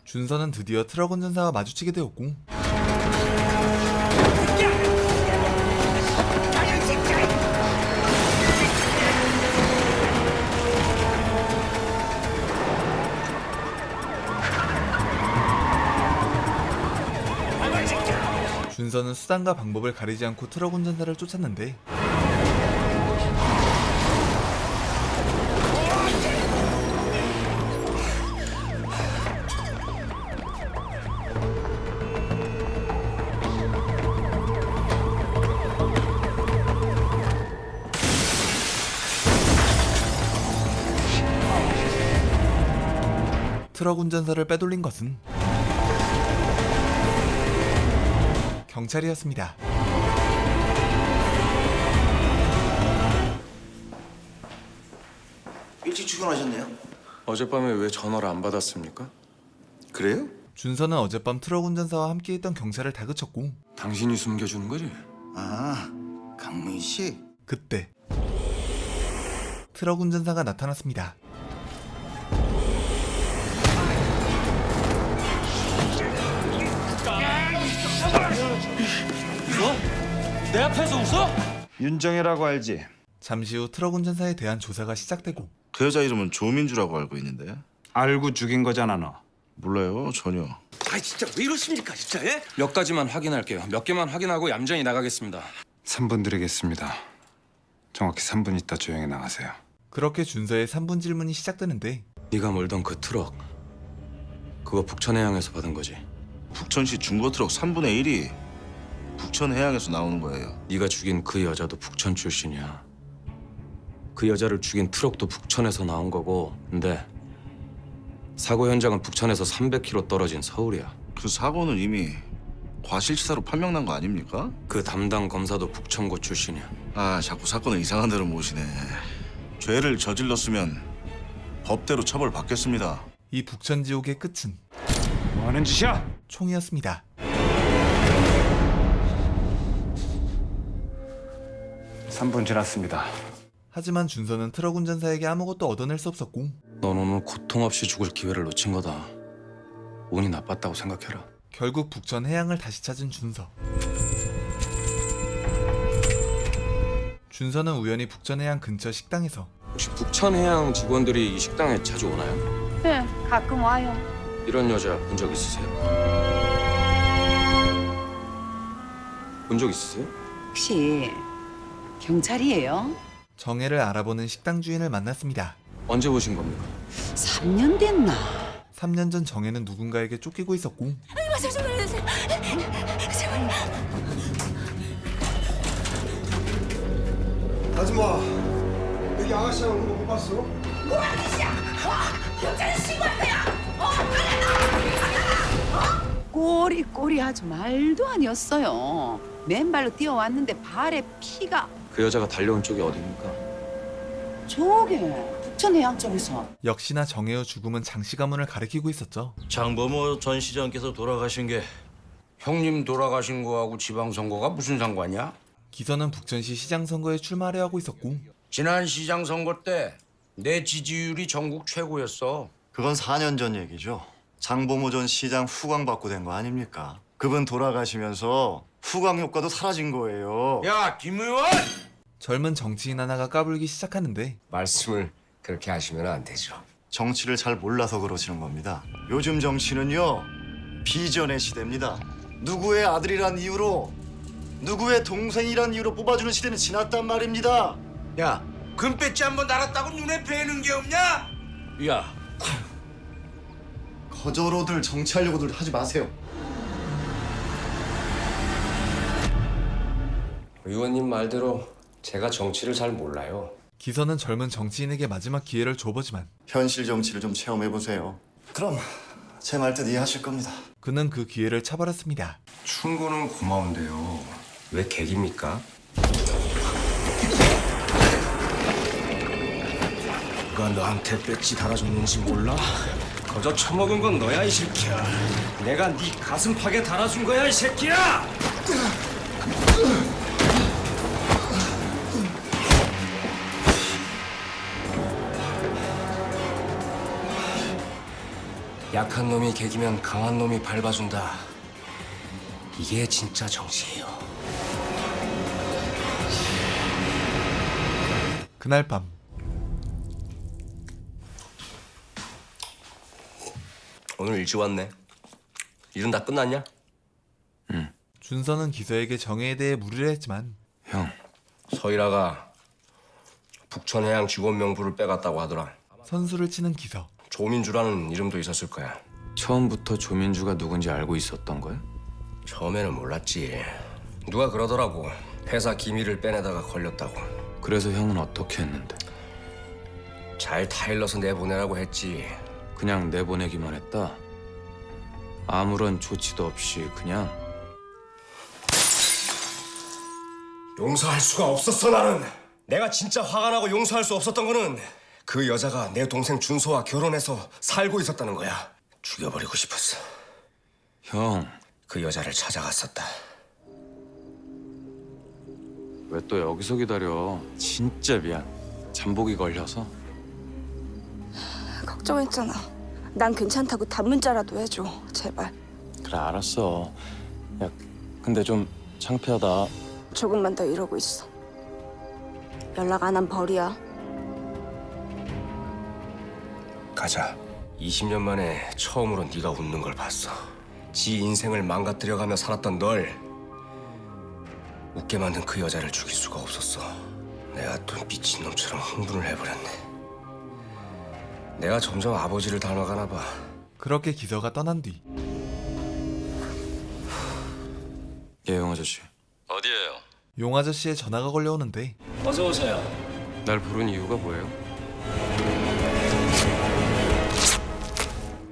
준서는 드디어 트럭 운전사와 마주치게 되었고 준서는 수단과 방법을 가리지 않고 트럭 운전사를 쫓았는데 트럭 운전사를 빼돌린 것은 경찰이었습니다.
일찍 출근하셨네요.
어젯밤에 왜 전화를 안 받았습니까?
그래요?
준서는 어젯밤 트럭 운전사와 함께 있던 경찰을 다그쳤고
당신이 숨겨주는 거지?
아, 강문식.
그때 트럭 운전사가 나타났습니다.
내 앞에서 웃어?
윤정혜라고 알지?
잠시 후 트럭 운전사에 대한 조사가 시작되고
그 여자 이름은 조민주라고 알고 있는데.
알고 죽인 거잖아 너.
몰라요, 전혀.
아, 진짜 왜 이러십니까, 진짜? 예?
몇 가지만 확인할게요. 몇 개만 확인하고 얌전히 나가겠습니다.
3분 드리겠습니다. 정확히 3분 있다 조용히 나가세요.
그렇게 준서의 3분 질문이 시작되는데
네가 몰던 그 트럭 그거 북천해양에서 받은 거지?
북천시 중고 트럭 3분의 1이 북천해양에서 나오는 거예요.
네가 죽인 그 여자도 북천 출신이야. 그 여자를 죽인 트럭도 북천에서 나온 거고 근데 사고 현장은 북천에서 300km 떨어진 서울이야.
그 사고는 이미 과실치사로 판명난 거 아닙니까?
그 담당 검사도 북천고 출신이야.
아, 자꾸 사건을 이상한 데로 모시네. 죄를 저질렀으면 법대로 처벌받겠습니다.
이 북천지옥의 끝은
뭐 하는 짓이야?
총이었습니다.
3분 지났습니다.
하지만 준서는 트럭 운전사에게 아무것도 얻어낼 수 없었고
넌 오늘 고통 없이 죽을 기회를 놓친 거다. 운이 나빴다고 생각해라.
결국 북천 해양을 다시 찾은 준서. 준서는 우연히 북천 해양 근처 식당에서
혹시 북천해양 직원들이 이 식당에 자주 오나요?
네, 가끔 와요.
이런 여자 본 적 있으세요? 본 적 있으세요?
혹시 경찰이에요?
정혜를 알아보는 식당 주인을 만났습니다.
언제 보신 겁니까?
3년 됐나?
3년 전 정혜는 누군가에게 쫓기고 있었고
아줌마, 여기 아가씨랑 오는 거 못 봤어?
뭐 아저씨야! 경찰에 신고하세요! 꼬리 하지 말도 아니었어요. 맨발로 뛰어왔는데 발에 피가
그 여자가 달려온 쪽이 어디입니까?
저게 북천해양 쪽에서.
역시나 정혜의 죽음은 장씨 가문을 가리키고 있었죠.
장범호 전 시장께서 돌아가신 게 형님 돌아가신 거하고 지방선거가 무슨 상관이야?
기선은 북천시 시장 선거에 출마하려 하고 있었고
지난 시장 선거 때 내 지지율이 전국 최고였어.
그건 4년 전 얘기죠. 장범호 전 시장 후광 받고 된 거 아닙니까? 그분 돌아가시면서 후광 효과도 사라진 거예요.
야, 김 의원!
젊은 정치인 하나가 까불기 시작하는데
말씀을 그렇게 하시면 안 되죠.
정치를 잘 몰라서 그러시는 겁니다. 요즘 정치는요, 비전의 시대입니다. 누구의 아들이란 이유로, 누구의 동생이란 이유로 뽑아주는 시대는 지났단 말입니다.
야, 금배지 한번 달았다고 눈에 뵈는 게 없냐? 야,
거저로들 정치하려고들 하지 마세요.
의원님 말대로 제가 정치를 잘 몰라요.
기선은 젊은 정치인에게 마지막 기회를 줘보지만
현실 정치를 좀 체험해보세요. 그럼 제 말 뜻 이해하실 겁니다.
그는 그 기회를 차버렸습니다.
충고는 고마운데요. 왜 객입니까?
누가 너한테 배지 달아줬는지 몰라?
거저 처먹은 건 너야 이 새끼야. 내가 네 가슴팍에 달아준 거야 이 새끼야. 약한 놈이 개기면 강한 놈이 밟아준다. 이게 진짜 정치예요.
그날 밤
오늘 일찍 왔네. 일은 다 끝났냐?
준서는 기서에게 정혜에 대해 물으려 했지만
형,
서일아가 북천해양 직원 명부를 빼갔다고 하더라.
선수를 치는 기서.
조민주라는 이름도 있었을 거야.
처음부터 조민주가 누군지 알고 있었던 거야?
처음에는 몰랐지. 누가 그러더라고. 회사 기밀을 빼내다가 걸렸다고.
그래서 형은 어떻게 했는데?
잘 타일러서 내보내라고 했지.
그냥 내보내기만 했다? 아무런 조치도 없이 그냥?
용서할 수가 없었어 나는. 내가 진짜 화가 나고 용서할 수 없었던 거는 그 여자가 내 동생 준서와 결혼해서 살고 있었다는 거야. 죽여버리고 싶었어.
형,
그 여자를 찾아갔었다.
왜 또 여기서 기다려? 진짜 미안. 잠복이 걸려서.
걱정했잖아. 난 괜찮다고 단문자라도 해줘. 제발.
그래, 알았어. 야, 근데 좀 창피하다.
조금만 더 이러고 있어. 연락 안 한 벌이야.
가자. 20년 만에 처음으로 네가 웃는 걸 봤어. 지 인생을 망가뜨려가며 살았던 널 웃게 만든 그 여자를 죽일 수가 없었어. 내가 또 미친놈처럼 흥분을 해버렸네. 내가 점점 아버지를 닮아가나 봐.
그렇게 기서가 떠난 뒤
예, 용 아저씨.
어디에요?
용 아저씨의 전화가 걸려오는데
어서 오세요.
날 부른 이유가 뭐예요?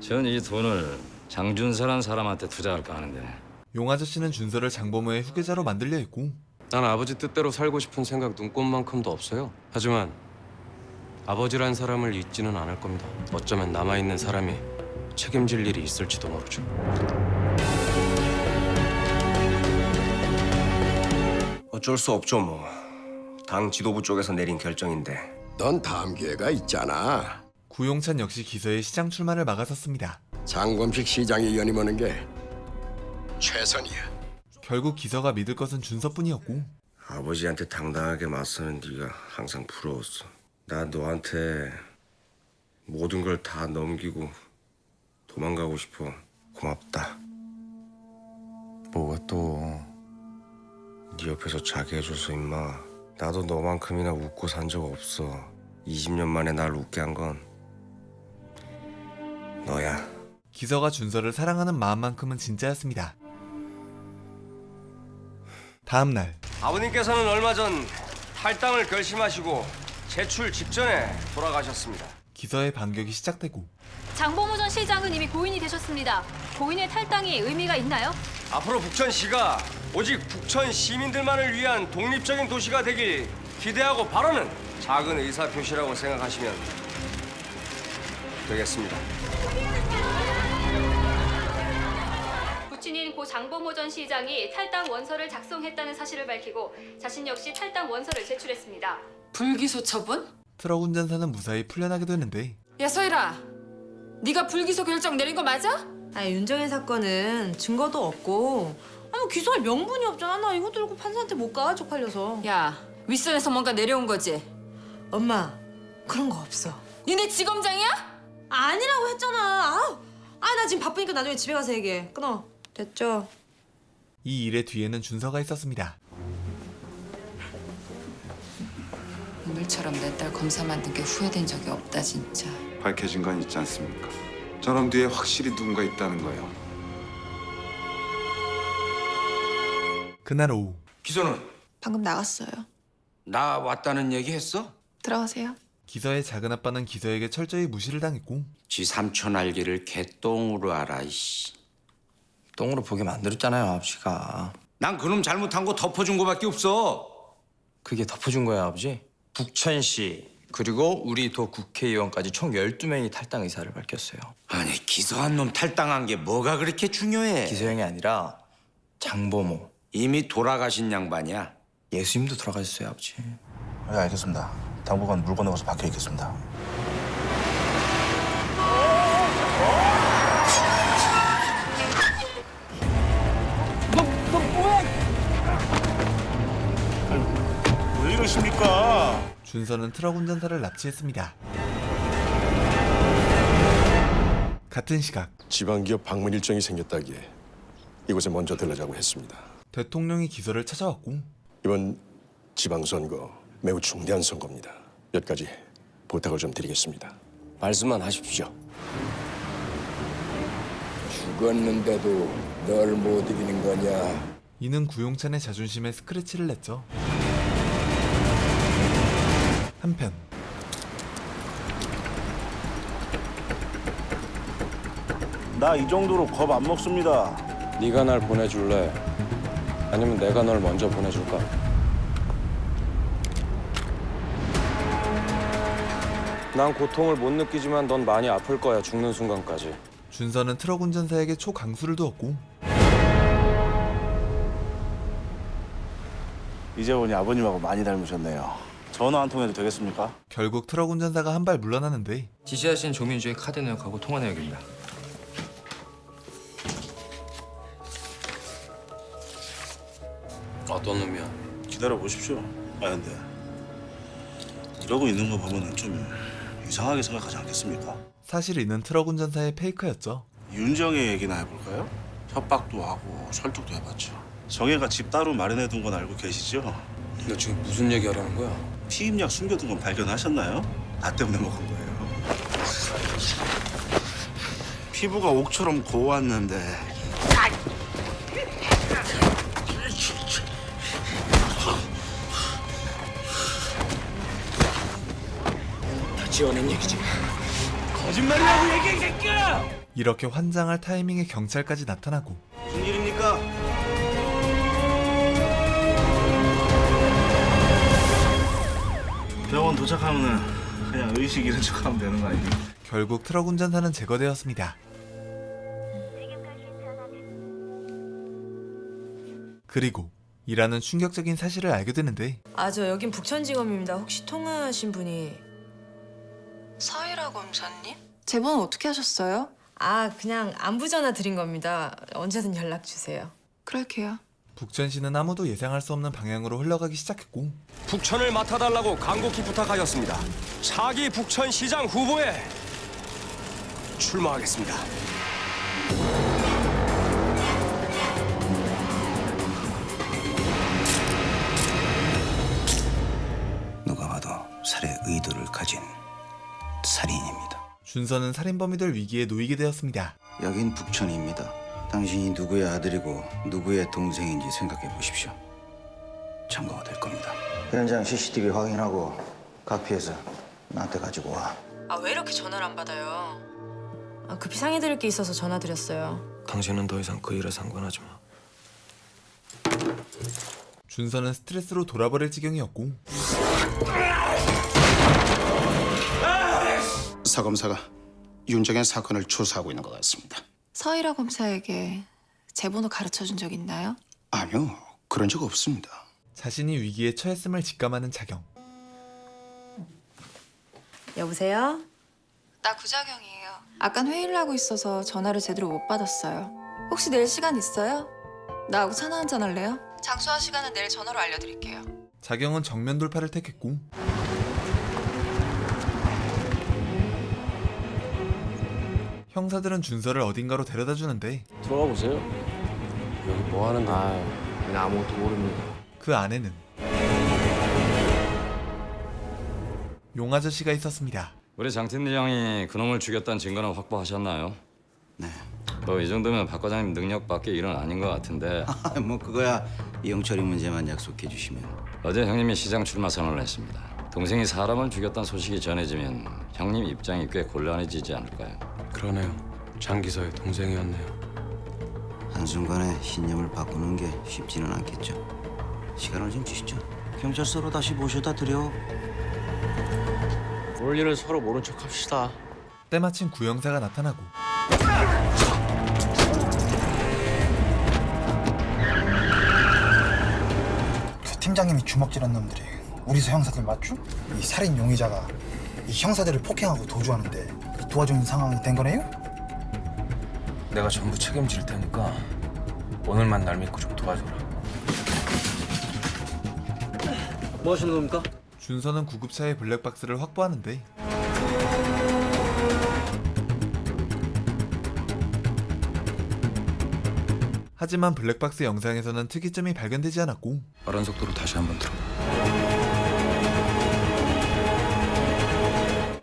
전 이 돈을 장준서란 사람한테 투자할까 하는데.
용 아저씨는 준서를 장범호의 후계자로 만들려 했고
난 아버지 뜻대로 살고 싶은 생각 눈꼽만큼도 없어요. 하지만 아버지란 사람을 잊지는 않을 겁니다. 어쩌면 남아있는 사람이 책임질 일이 있을지도 모르죠.
어쩔 수 없죠 뭐. 당 지도부 쪽에서 내린 결정인데.
넌 다음 기회가 있잖아.
구용찬 역시 기서의 시장 출마를 막아섰습니다.
장범식 시장이 연임하는 게 최선이야.
결국 기서가 믿을 것은 준서뿐이었고
아버지한테 당당하게 맞서는 네가 항상 부러웠어.
나 너한테 모든 걸 다 넘기고 도망가고 싶어. 고맙다. 뭐가 또? 네 옆에서 자게 해줘서 임마. 나도 너만큼이나 웃고 산 적 없어. 20년 만에 날 웃게 한 건 너야.
기서가 준서를 사랑하는 마음만큼은 진짜였습니다. 다음 날
아버님께서는 얼마 전 탈당을 결심하시고 제출 직전에 돌아가셨습니다.
기서의 반격이 시작되고
장범호 전 시장은 이미 고인이 되셨습니다. 고인의 탈당이 의미가 있나요?
앞으로 북천시가 오직 북천 시민들만을 위한 독립적인 도시가 되길 기대하고 바라는 작은 의사표시라고 생각하시면 되겠습니다.
부친인 고 장범호 전 시장이 탈당 원서를 작성했다는 사실을 밝히고 자신 역시 탈당 원서를 제출했습니다.
불기소 처분?
트럭 운전사는 무사히 풀려나게 되는데
야 서일아, 네가 불기소 결정 내린 거 맞아?
아니 윤정의 사건은 증거도 없고 아니 기소할 명분이 없잖아. 나 이거 들고 판사한테 못 가. 쪽팔려서.
야, 윗선에서 뭔가 내려온 거지?
엄마 그런 거 없어.
니네 지검장이야?
아니라고 했잖아. 나 지금 바쁘니까 나중에 집에 가서 얘기해. 끊어. 됐죠?
이 일의 뒤에는 준서가 있었습니다.
오늘처럼 내 딸 검사 만든 게 후회된 적이 없다 진짜.
밝혀진 건 있지 않습니까? 저놈 뒤에 확실히 누군가 있다는 거예요.
그날 오후
기소는? 방금 나갔어요.
나 왔다는 얘기 했어?
들어가세요.
기서의 작은아빠는 기서에게 철저히 무시를 당했고
지 삼촌 알기를 개똥으로 알아. 이씨.
똥으로 보게 만들었잖아요, 아버지가.
난 그놈 잘못한 거 덮어준 거밖에 없어.
그게 덮어준 거야, 아버지? 북천시 그리고 우리 도 국회의원까지 총 12명이 탈당 의사를 밝혔어요.
아니 기소한 놈 탈당한 게 뭐가 그렇게 중요해?
기소형이 아니라 장범호.
이미 돌아가신 양반이야.
예수님도 돌아가셨어요, 아버지.
네, 알겠습니다. 당분간 물 건너가서 박혀 있겠습니다.
너 뭐야?
왜 이러십니까?
준서는 트럭 운전사를 납치했습니다. 같은 시각
지방기업 방문 일정이 생겼다기에 이곳에 먼저 들러자고 했습니다.
대통령이 기서를 찾아왔고
이번 지방선거 매우 중대한 선거입니다. 몇 가지 부탁을 좀 드리겠습니다. 말씀만 하십시오. 죽었는데도 널 못 이기는 거냐?
이는 구용찬의 자존심에 스크래치를 냈죠. 한편
나 이 정도로 겁 안 먹습니다.
네가 날 보내줄래? 아니면 내가 널 먼저 보내줄까? 난 고통을 못 느끼지만 넌 많이 아플 거야, 죽는 순간까지.
준서는 트럭 운전사에게 초강수를 두었고
이제 보니 아버님하고 많이 닮으셨네요. 전화 한 통해도 되겠습니까?
결국 트럭 운전사가 한 발 물러나는데
지시하신 조민주의 카드 내역하고 통화 내역입니다.
어떤 놈이야?
기다려 보십시오. 근데 이러고 있는 거 보면은 좀 이상하게 생각하지 않겠습니까?
사실 이는 트럭 운전사의 페이커였죠.
윤정의 얘기나 해볼까요? 협박도 하고 설득도 해봤죠. 정혜가 집 따로 마련해둔 건 알고 계시죠?
너 지금 무슨 얘기 하라는 거야?
피임약 숨겨둔 건 발견하셨나요? 나 때문에 먹은 거예요. 피부가 옥처럼 고왔는데
지어낸 얘기지. 거짓말이라고 얘기해, 이 새끼야!
이렇게 환장할 타이밍에 경찰까지 나타나고
무슨 일입니까? 병원 도착하면은 그냥 의식 잃은 척하면 되는 거 아니에요?
결국 트럭 운전사는 제거되었습니다. 그리고 이라는 충격적인 사실을 알게 되는데
저 여긴 북천지검입니다. 혹시 통화하신 분이 서일아 검사님?
제 번호 어떻게 하셨어요?
그냥 안부 전화 드린 겁니다. 언제든 연락 주세요.
그럴게요.
북천시는 아무도 예상할 수 없는 방향으로 흘러가기 시작했고
북천을 맡아달라고 간곡히 부탁하였습니다. 차기 북천시장 후보에 출마하겠습니다.
누가 봐도 살해 의도를 가진 살인입니다.
준서는 살인범이될 위기에 놓이게 되었습니다.
여긴 북천입니다. 당신이 누구의 아들이고 누구의 동생인지 생각해 보십시오. 참고가 될 겁니다. 현장 CCTV 확인하고 각 피해서 나한테 가지고 와.
아, 왜 이렇게 전화를 안 받아요? 아, 급히 상의드릴 게 있어서 전화드렸어요.
당신은 더 이상 그 일에 상관하지 마.
준서는 스트레스로 돌아버릴 지경이었고
사 검사가 윤정현 사건을 조사하고 있는 것 같습니다.
서일아 검사에게 제 번호 가르쳐준 적 있나요?
아니요, 그런 적 없습니다.
자신이 위기에 처했음을 직감하는 자경.
여보세요?
나 구자경이에요. 아깐 회의를 하고 있어서 전화를 제대로 못 받았어요. 혹시 내일 시간 있어요? 나하고 차나 한잔 할래요? 장소와 시간은 내일 전화로 알려드릴게요.
자경은 정면 돌파를 택했고 형사들은 준서를 어딘가로 데려다 주는데
들어가 보세요. 여기 뭐 하는데? 그냥 아무것도 모릅니다.
그 안에는 용 아저씨가 있었습니다.
우리 장 팀장이 그놈을 죽였다는 증거는 확보하셨나요?
네.
뭐 이 정도면 박 과장님 능력밖에 일은 아닌 것 같은데.
뭐 그거야 영철이 문제만 약속해 주시면.
어제 형님이 시장 출마 선언을 했습니다. 동생이 사람을 죽였다는 소식이 전해지면 형님 입장이 꽤 곤란해지지 않을까요?
그러네요. 장기서의 동생이었네요.
한순간에 신념을 바꾸는 게 쉽지는 않겠죠. 시간을 좀 주시죠. 경찰서로 다시 모셔다 드려.
볼 일을 서로 모른 척 합시다.
때마침 구형사가 나타나고
팀장님이 주먹질한 놈들이 우리서 형사들 맞죠? 이 살인 용의자가 이 형사들을 폭행하고 도주하는데 도와주는 상황이 된 거네요?
내가 전부 책임질 테니까 오늘만 날 믿고 좀 도와줘라.
뭐 하시는 겁니까?
준서는 구급차의 블랙박스를 확보하는데 하지만 블랙박스 영상에서는 특이점이 발견되지 않았고
빠른 속도로 다시 한번 들어.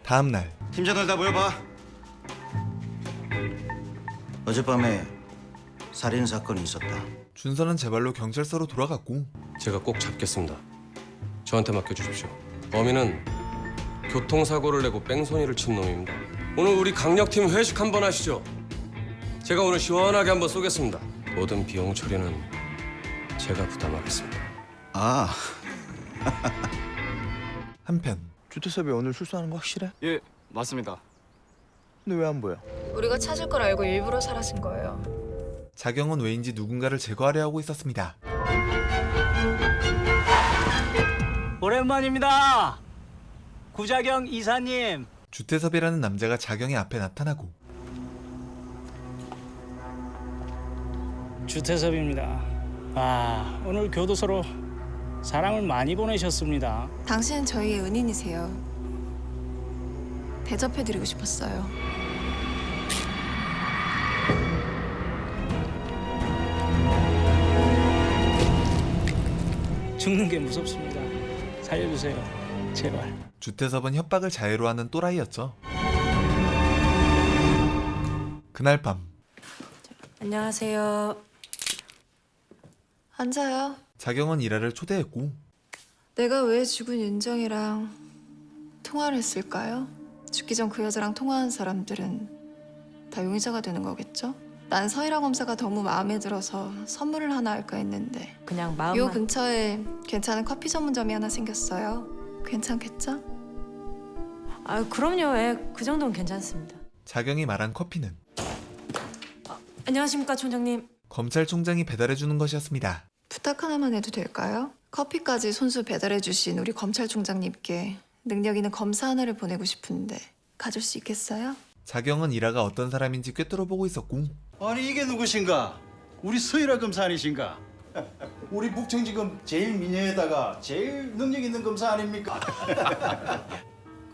다음날
팀장들 다 모여봐. 어젯밤에 살인 사건이 있었다.
준서는 제발로 경찰서로 돌아갔고
제가 꼭 잡겠습니다. 저한테 맡겨주십시오. 범인은 교통사고를 내고 뺑소니를 친 놈입니다. 오늘 우리 강력팀 회식 한번 하시죠. 제가 오늘 시원하게 한번 쏘겠습니다. 모든 비용 처리는 제가 부담하겠습니다.
아.
한편
주태섭이 오늘 출소하는 거 확실해?
예, 맞습니다.
근데 왜 안 보여?
우리가 찾을 걸 알고 일부러 사라진 거예요.
자경은 왜인지 누군가를 제거하려 하고 있었습니다.
오랜만입니다. 구자경 이사님.
주태섭이라는 남자가 자경의 앞에 나타나고
주태섭입니다. 아, 오늘 교도소로 사람을 많이 보내셨습니다.
당신은 저희의 은인이세요. 대접해드리고 싶었어요.
죽는 게 무섭습니다. 살려주세요. 제발.
주태섭은 협박을 자해로 하는 또라이였죠. 그날 밤
안녕하세요.
앉아요.
자경은 일하를 초대했고
내가 왜 죽은 윤정이랑 통화를 했을까요? 죽기 전 그 여자랑 통화한 사람들은 다 용의자가 되는 거겠죠? 난 서일아 검사가 너무 마음에 들어서 선물을 하나 할까 했는데
그냥 마음만.
요 근처에 괜찮은 커피 전문점이 하나 생겼어요. 괜찮겠죠?
아, 그럼요. 그 정도는 괜찮습니다.
자경이 말한 커피는
안녕하십니까, 총장님.
검찰총장이 배달해주는 것이었습니다.
부탁 하나만 해도 될까요? 커피까지 손수 배달해주신 우리 검찰총장님께 능력 있는 검사 하나를 보내고 싶은데 가줄 수 있겠어요?
자경은 이라가 어떤 사람인지 꿰뚫어보고 있었고
아니 이게 누구신가? 우리 서일아 검사 아니신가?
우리 북청지검 제일 미녀에다가 제일 능력 있는 검사 아닙니까?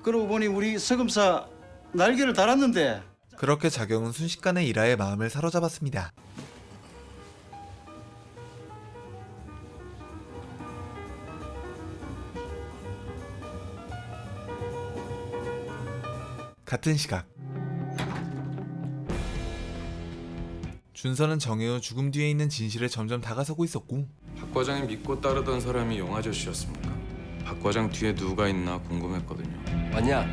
그러고 보니 우리 서 검사 날개를 달았는데.
그렇게 자경은 순식간에 이라의 마음을 사로잡았습니다. 같은 시각 준서는 정혜우 죽음 뒤에 있는 진실에 점점 다가서고 있었고
박 과장이 믿고 따르던 사람이 용 아저씨였습니까? 박 과장 뒤에 누가 있나 궁금했거든요.
왔냐?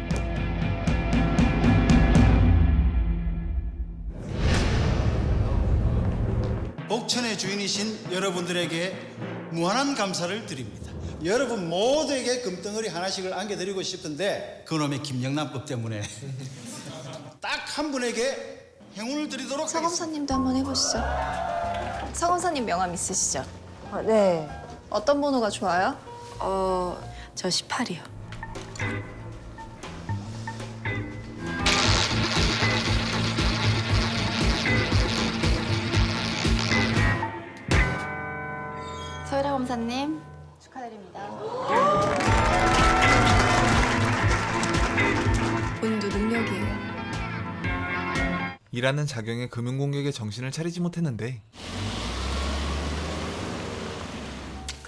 복천의 주인이신 여러분들에게 무한한 감사를 드립니다. 여러분 모두에게 금덩어리 하나씩을 안겨드리고 싶은데 그놈의 김영남법 때문에 딱 한 분에게 행운을 드리도록
서
하겠습니다.
검사님도 한번 해보시죠. 서 검사님 명함 있으시죠?
네.
어떤 번호가 좋아요?
저 18이요.
서유라 검사님 축하드립니다.
운도 능력이에요.
이라는 자경의 금융공격에 정신을 차리지 못했는데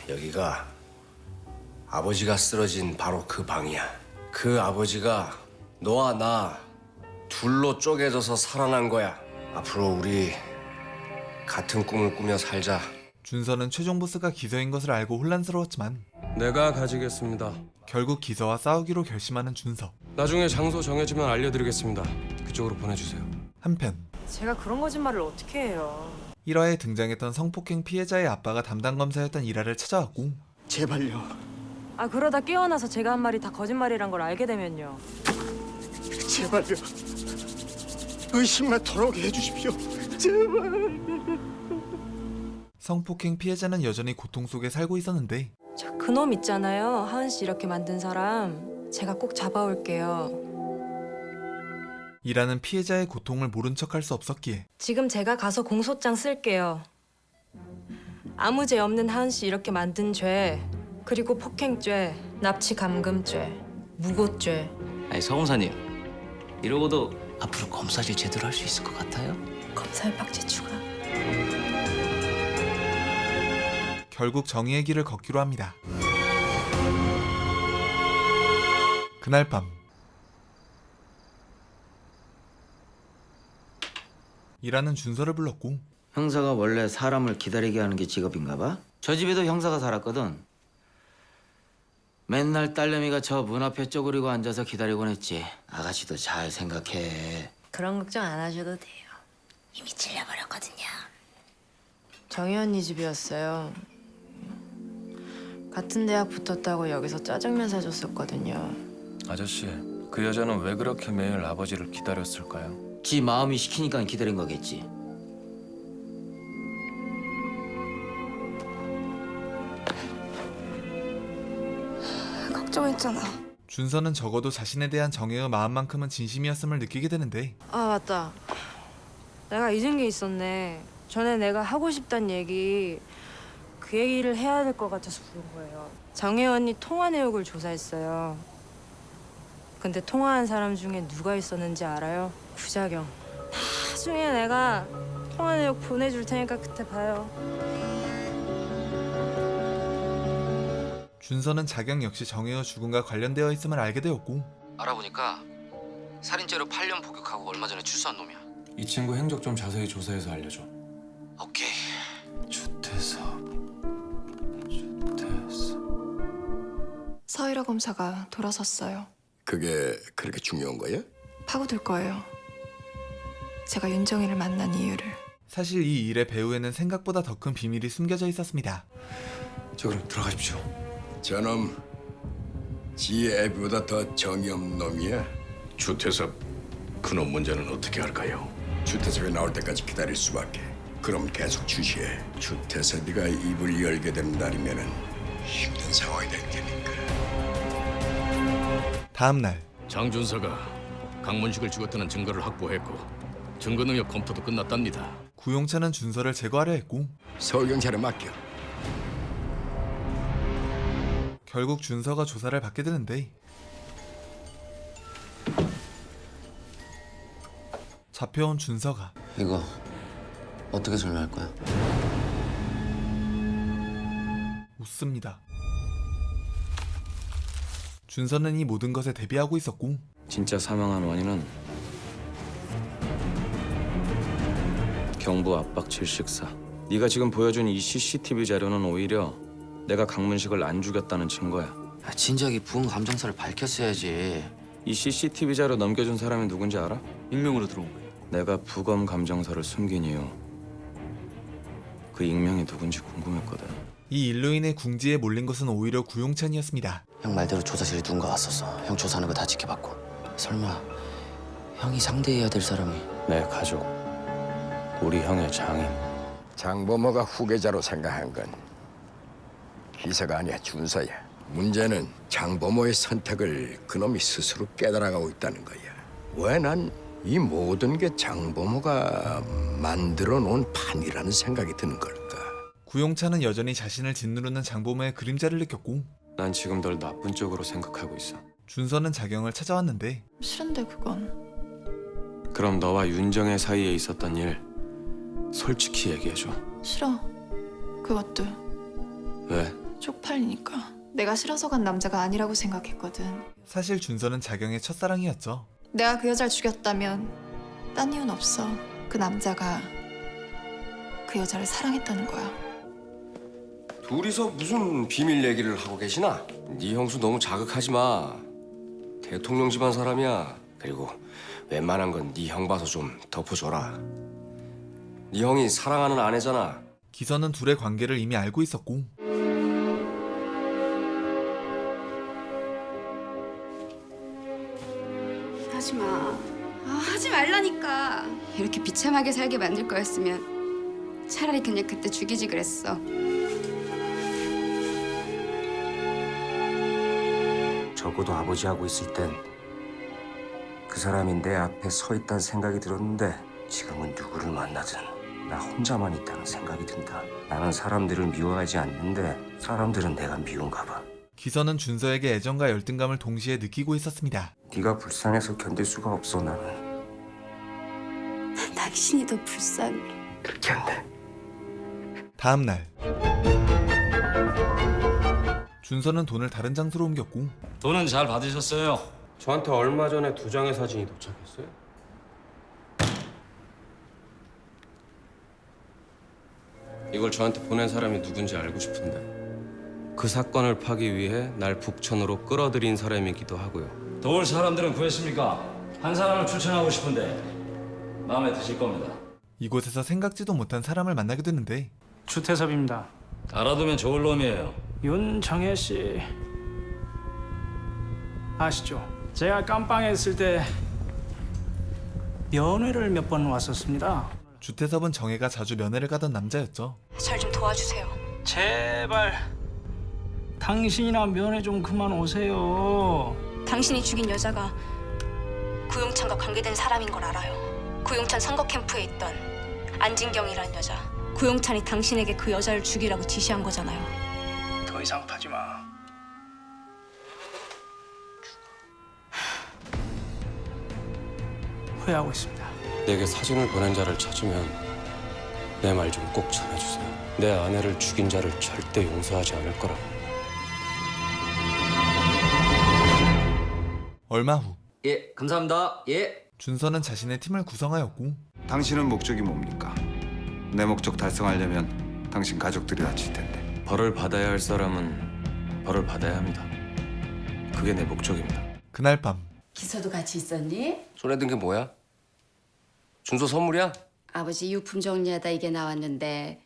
여기가 아버지가 쓰러진 바로 그 방이야. 그 아버지가 너와 나 둘로 쪼개져서 살아난 거야. 앞으로 우리 같은 꿈을 꾸며 살자.
준서는 최종 보스가 기서인 것을 알고 혼란스러웠지만
내가 가지겠습니다.
결국 기서와 싸우기로 결심하는 준서.
나중에 장소 정해지면 알려드리겠습니다. 그쪽으로 보내주세요.
한편
제가 그런 거짓말을 어떻게 해요?
1화에 등장했던 성폭행 피해자의 아빠가 담당 검사였던 이라를 찾아왔고
제발요.
아 그러다 깨어나서 제가 한 말이 다 거짓말이란 걸 알게 되면요.
제발요. 의심만 돌아오게 해주십시오. 제발.
성폭행 피해자는 여전히 고통 속에 살고 있었는데
저 그놈 있잖아요. 하은 씨 이렇게 만든 사람. 제가 꼭 잡아올게요.
이라는 피해자의 고통을 모른 척할 수 없었기에
지금 제가 가서 공소장 쓸게요. 아무 죄 없는 하은 씨 이렇게 만든 죄, 그리고 폭행죄, 납치 감금죄, 무고죄.
아니 서 검사님 이러고도 앞으로 검사질 제대로 할 수 있을 것 같아요?
검사 협박죄 추가.
결국 정의의 길을 걷기로 합니다. 그날 밤 이라는 준서를 불렀고
형사가 원래 사람을 기다리게 하는 게 직업인가 봐? 저 집에도 형사가 살았거든. 맨날 딸내미가 저 문 앞에 쪼그리고 앉아서 기다리곤 했지. 아가씨도 잘 생각해.
그런 걱정 안 하셔도 돼요. 이미 질려버렸거든요. 정희 언니 집이었어요. 같은 대학 붙었다고 여기서 짜장면 사줬었거든요.
아저씨, 그 여자는 왜 그렇게 매일 아버지를 기다렸을까요?
지 마음이 시키니까 기다린 거겠지.
걱정했잖아.
준서는 적어도 자신에 대한 정혜의 마음만큼은 진심이었음을 느끼게 되는데
아 맞다. 내가 잊은 게 있었네. 전에 내가 하고 싶단 얘기, 그 얘기를 해야 될 것 같아서 부른 거예요. 정혜 언니 통화 내역을 조사했어요. 근데 통화한 사람 중에 누가 있었는지 알아요? 구자경. 나중에 내가 통화 내역 보내줄 테니까 그때 봐요.
준서는 자경 역시 정혜의 죽음과 관련되어 있음을 알게 되었고
알아보니까 살인죄로 8년 복역하고 얼마 전에 출소한 놈이야.
이 친구 행적 좀 자세히 조사해서 알려줘.
오케이.
서유라 검사가 돌아섰어요.
그게 그렇게 중요한 거야?
파고들 거예요. 제가 윤정이를 만난 이유를.
사실 이 일의 배후에는 생각보다 더 큰 비밀이 숨겨져 있었습니다.
저 그럼 들어가십시오.
저놈 지 애비보다 더 정이 없는 놈이야.
주태섭 그놈 문제는 어떻게 할까요?
주태섭이 나올 때까지 기다릴 수밖에. 그럼 계속 주시해. 주태섭이가 입을 열게 된 날이면은 힘든 상황이 될 테니까.
다음 날
장준서가 강문식을 죽였다는 증거를 확보했고 증거 능력 검토도 끝났답니다.
구용차는 준서를 제거하려 했고
서울경찰에 맡겨.
결국 준서가 조사를 받게 되는데 잡혀온 준서가
이거 어떻게 설명할 거야?
웃습니다. 준서는 이 모든 것에 대비하고 있었고
진짜 사망한 원인은 경부 압박칠 식사. 네가 지금 보여준 이 CCTV 자료는 오히려 내가 강문식을 안 죽였다는 증거야.
진작에 부은 감정사를 밝혔어야지.
이 CCTV 자료 넘겨준 사람이 누군지 알아? 익명으로 들어온 거야. 내가 부검 감정서를 숨긴 이유 그 익명이 누군지 궁금했거든.
이 일로 인해 궁지에 몰린 것은 오히려 구용찬이었습니다.
형 말대로 조사실에 누군가 왔었어. 형 조사하는 거 다 지켜봤고. 설마 형이 상대해야 될 사람이
내 가족, 우리 형의 장인.
장범호가 후계자로 생각한 건 기사가 아니야, 준서야. 문제는 장범호의 선택을 그놈이 스스로 깨달아가고 있다는 거야. 왜 난 이 모든 게 장범호가 만들어 놓은 판이라는 생각이 드는 걸까?
구용찬은 여전히 자신을 짓누르는 장범호의 그림자를 느꼈고
난 지금 널 나쁜 쪽으로 생각하고 있어.
준서는 자경을 찾아왔는데
싫은데 그건.
그럼 너와 윤정의 사이에 있었던 일 솔직히 얘기해줘.
싫어. 그것도
왜?
쪽팔리니까. 내가 싫어서 간 남자가 아니라고 생각했거든.
사실 준서는 자경의 첫사랑이었죠.
내가 그 여자를 죽였다면 딴 이유는 없어. 그 남자가 그 여자를 사랑했다는 거야.
둘이서 무슨 비밀 얘기를 하고 계시나? 네 형수 너무 자극하지 마. 대통령 집안 사람이야. 그리고 웬만한 건 네 형 봐서 좀 덮어줘라. 네 형이 사랑하는 아내잖아.
기선은 둘의 관계를 이미 알고 있었고
하지마. 하지 말라니까. 이렇게 비참하게 살게 만들 거였으면 차라리 그냥 그때 죽이지 그랬어.
적어도 아버지하고 있을 땐 그 사람이 내 앞에 서 있다는 생각이 들었는데 지금은 누구를 만나든 나 혼자만 있다는 생각이 든다. 나는 사람들을 미워하지 않는데 사람들은 내가 미운가 봐.
기선은 준서에게 애정과 열등감을 동시에 느끼고 있었습니다.
네가 불쌍해서 견딜 수가 없어. 나는
당신이 더 불쌍해.
그렇게 한대.
다음 날 준서는 돈을 다른 장소로 옮겼고
돈은 잘 받으셨어요?
저한테 얼마 전에 2장의 사진이 도착했어요. 이걸 저한테 보낸 사람이 누군지 알고 싶은데 그 사건을 파기 위해 날 북촌으로 끌어들인 사람이기도 하고요.
도울 사람들은 구했습니까? 한 사람을 추천하고 싶은데 마음에 드실 겁니다.
이곳에서 생각지도 못한 사람을 만나게 되는데
주태섭입니다.
알아두면 좋을 놈이에요.
윤정혜 씨 아시죠? 제가 깜빵에 있을 때 면회를 몇 번 왔었습니다.
주태섭은 정혜가 자주 면회를 가던 남자였죠.
절 좀 도와주세요.
제발 당신이나 면회 좀 그만 오세요.
당신이 죽인 여자가 구용찬과 관계된 사람인 걸 알아요. 구용찬 선거 캠프에 있던 안진경이란 여자. 구용찬이 당신에게 그 여자를 죽이라고 지시한 거잖아요.
더 이상 파지 마. 후회하고 있습니다.
내게 사진을 보낸 자를 찾으면 내 말 좀 꼭 전해주세요. 내 아내를 죽인 자를 절대 용서하지 않을 거라고.
얼마 후
예, 감사합니다. 예.
준서는 자신의 팀을 구성하였고
당신은 목적이 뭡니까? 내 목적 달성하려면 당신 가족들이 다칠 텐데.
벌을 받아야 할 사람은 벌을 받아야 합니다. 그게 내 목적입니다.
그날 밤
기서도 같이 있었니?
손에 든 게 뭐야? 준서 선물이야?
아버지 유품 정리하다 이게 나왔는데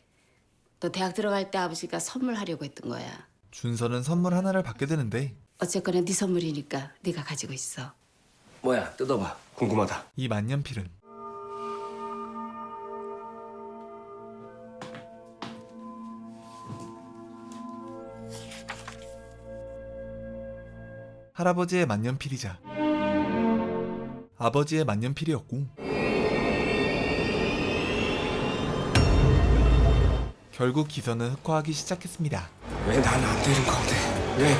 너 대학 들어갈 때 아버지가 선물하려고 했던 거야.
준서는 선물 하나를 받게 되는데
어쨌거나 네 선물이니까 네가 가지고 있어.
뭐야? 뜯어봐. 궁금하다.
이 만년필은 할아버지의 만년필이자 아버지의 만년필이었고 결국 기선은 흑화하기 시작했습니다.
왜 난 안 되는 건데?
예.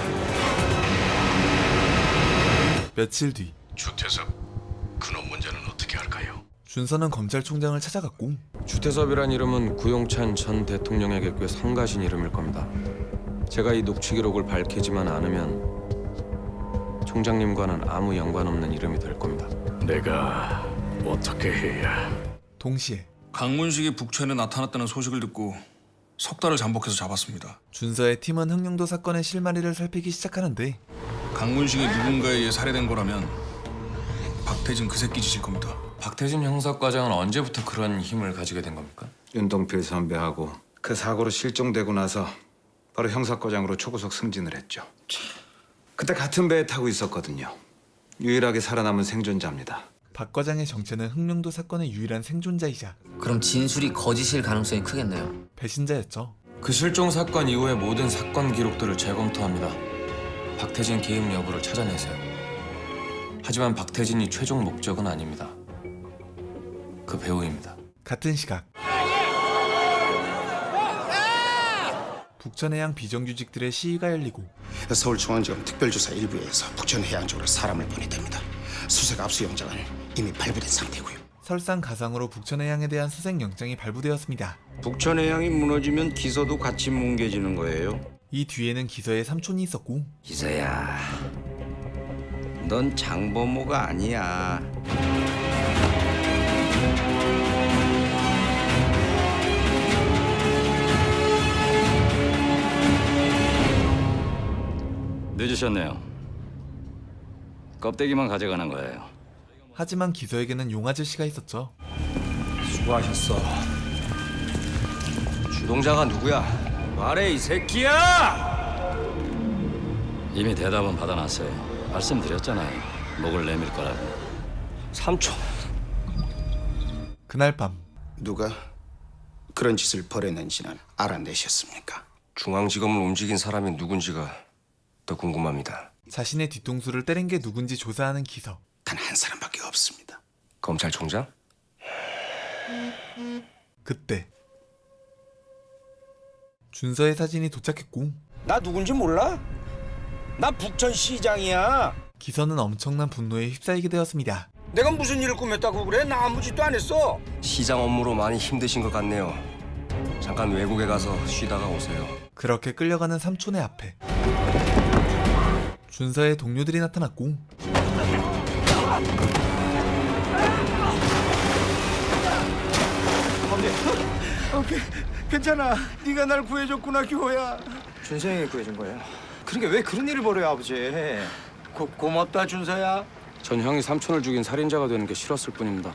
며칠 뒤
주태섭 그놈 문제는 어떻게 할까요?
준서는 검찰총장을 찾아갔고
주태섭이란 이름은 구용찬 전 대통령에게 꽤 성가신 이름일 겁니다. 제가 이 녹취 기록을 밝히지만 않으면 총장님과는 아무 연관없는 이름이 될 겁니다.
내가 어떻게 해야?
동시에
강문식이 북촌에 나타났다는 소식을 듣고 석 달을 잠복해서 잡았습니다.
준서의 팀은 흑룡도 사건의 실마리를 살피기 시작하는데
강문식이 누군가에 의해 살해된 거라면 박태진 그 새끼 짓일 겁니다.
박태진 형사과장은 언제부터 그런 힘을 가지게 된 겁니까?
윤동필 선배하고 그 사고로 실종되고 나서 바로 형사과장으로 초고속 승진을 했죠. 그때 같은 배에 타고 있었거든요. 유일하게 살아남은 생존자입니다.
박 과장의 정체는 흑룡도 사건의 유일한 생존자이자
그럼 진술이 거짓일 가능성이 크겠네요.
배신자였죠.
그 실종 사건 이후의 모든 사건 기록들을 재검토합니다. 박태진 개입 여부를 찾아내세요. 하지만 박태진이 최종 목적은 아닙니다. 그 배우입니다.
같은 시각 북천해양 비정규직들의 시위가 열리고
서울중앙지검 특별조사 일부에서 북천해양 쪽으로 사람을 보내답니다. 수색 압수영장은 이미 발부된 상태고요.
설상가상으로 북천해양에 대한 수색영장이 발부되었습니다.
북천해양이 무너지면 기서도 같이 뭉개지는 거예요.
이 뒤에는 기서의 삼촌이 있었고
기서야, 넌 장범호가 아니야.
늦으셨네요. 껍데기만 가져가는 거예요.
하지만 기서에게는 용아저씨가 있었죠.
수고하셨어. 주동자가 누구야? 말해 이 새끼야!
이미 대답은 받아놨어요. 말씀드렸잖아요. 목을 내밀 거라고.
삼촌.
그날 밤
누가 그런 짓을 벌였는지는 알아내셨습니까?
중앙지검을 움직인 사람이 누군지가 더 궁금합니다.
자신의 뒤통수를 때린 게 누군지 조사하는 기서.
단 한 사람밖에 없습니다.
검찰총장?
그때 준서의 사진이 도착했고
나 누군지 몰라? 나 북천시장이야.
기서는 엄청난 분노에 휩싸이게 되었습니다.
내가 무슨 일을 꾸몄다고 그래? 나 아무 짓도 안 했어.
시장 업무로 많이 힘드신 것 같네요. 잠깐 외국에 가서 쉬다가 오세요.
그렇게 끌려가는 삼촌의 앞에 준서의 동료들이 나타났고
오케이, 괜찮아. 네가 날 구해줬구나, 규호야.
준서형이 구해준 거예요. 그러니까 왜 그런 일을 벌여요, 아버지?
고맙다, 준서야.
전 형이 삼촌을 죽인 살인자가 되는 게 싫었을 뿐입니다.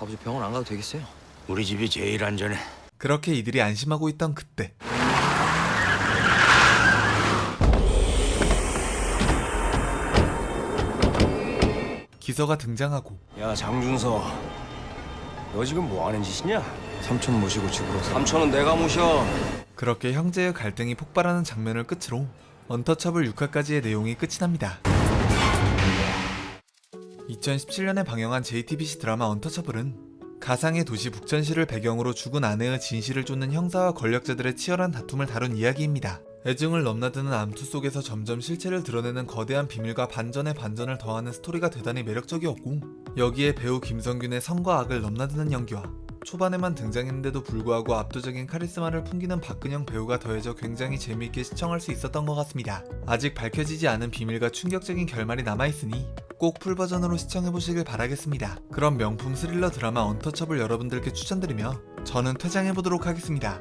아버지 병원 안 가도 되겠어요?
우리 집이 제일 안전해.
그렇게 이들이 안심하고 있던 그때 기서가 등장하고
야 장준서, 너 지금 뭐 하는 짓이냐?
삼촌 모시고 집으로
삼촌은 내가 모셔.
그렇게 형제의 갈등이 폭발하는 장면을 끝으로 언터처블 6화까지의 내용이 끝이 납니다. 2017년에 방영한 JTBC 드라마 언터처블은 가상의 도시 북천시를 배경으로 죽은 아내의 진실을 쫓는 형사와 권력자들의 치열한 다툼을 다룬 이야기입니다. 애증을 넘나드는 암투 속에서 점점 실체를 드러내는 거대한 비밀과 반전에 반전을 더하는 스토리가 대단히 매력적이었고 여기에 배우 김성균의 선과 악을 넘나드는 연기와 초반에만 등장했는데도 불구하고 압도적인 카리스마를 풍기는 박근영 배우가 더해져 굉장히 재미있게 시청할 수 있었던 것 같습니다. 아직 밝혀지지 않은 비밀과 충격적인 결말이 남아있으니 꼭 풀버전으로 시청해보시길 바라겠습니다. 그럼 명품 스릴러 드라마 언터처블 여러분들께 추천드리며 저는 퇴장해보도록 하겠습니다.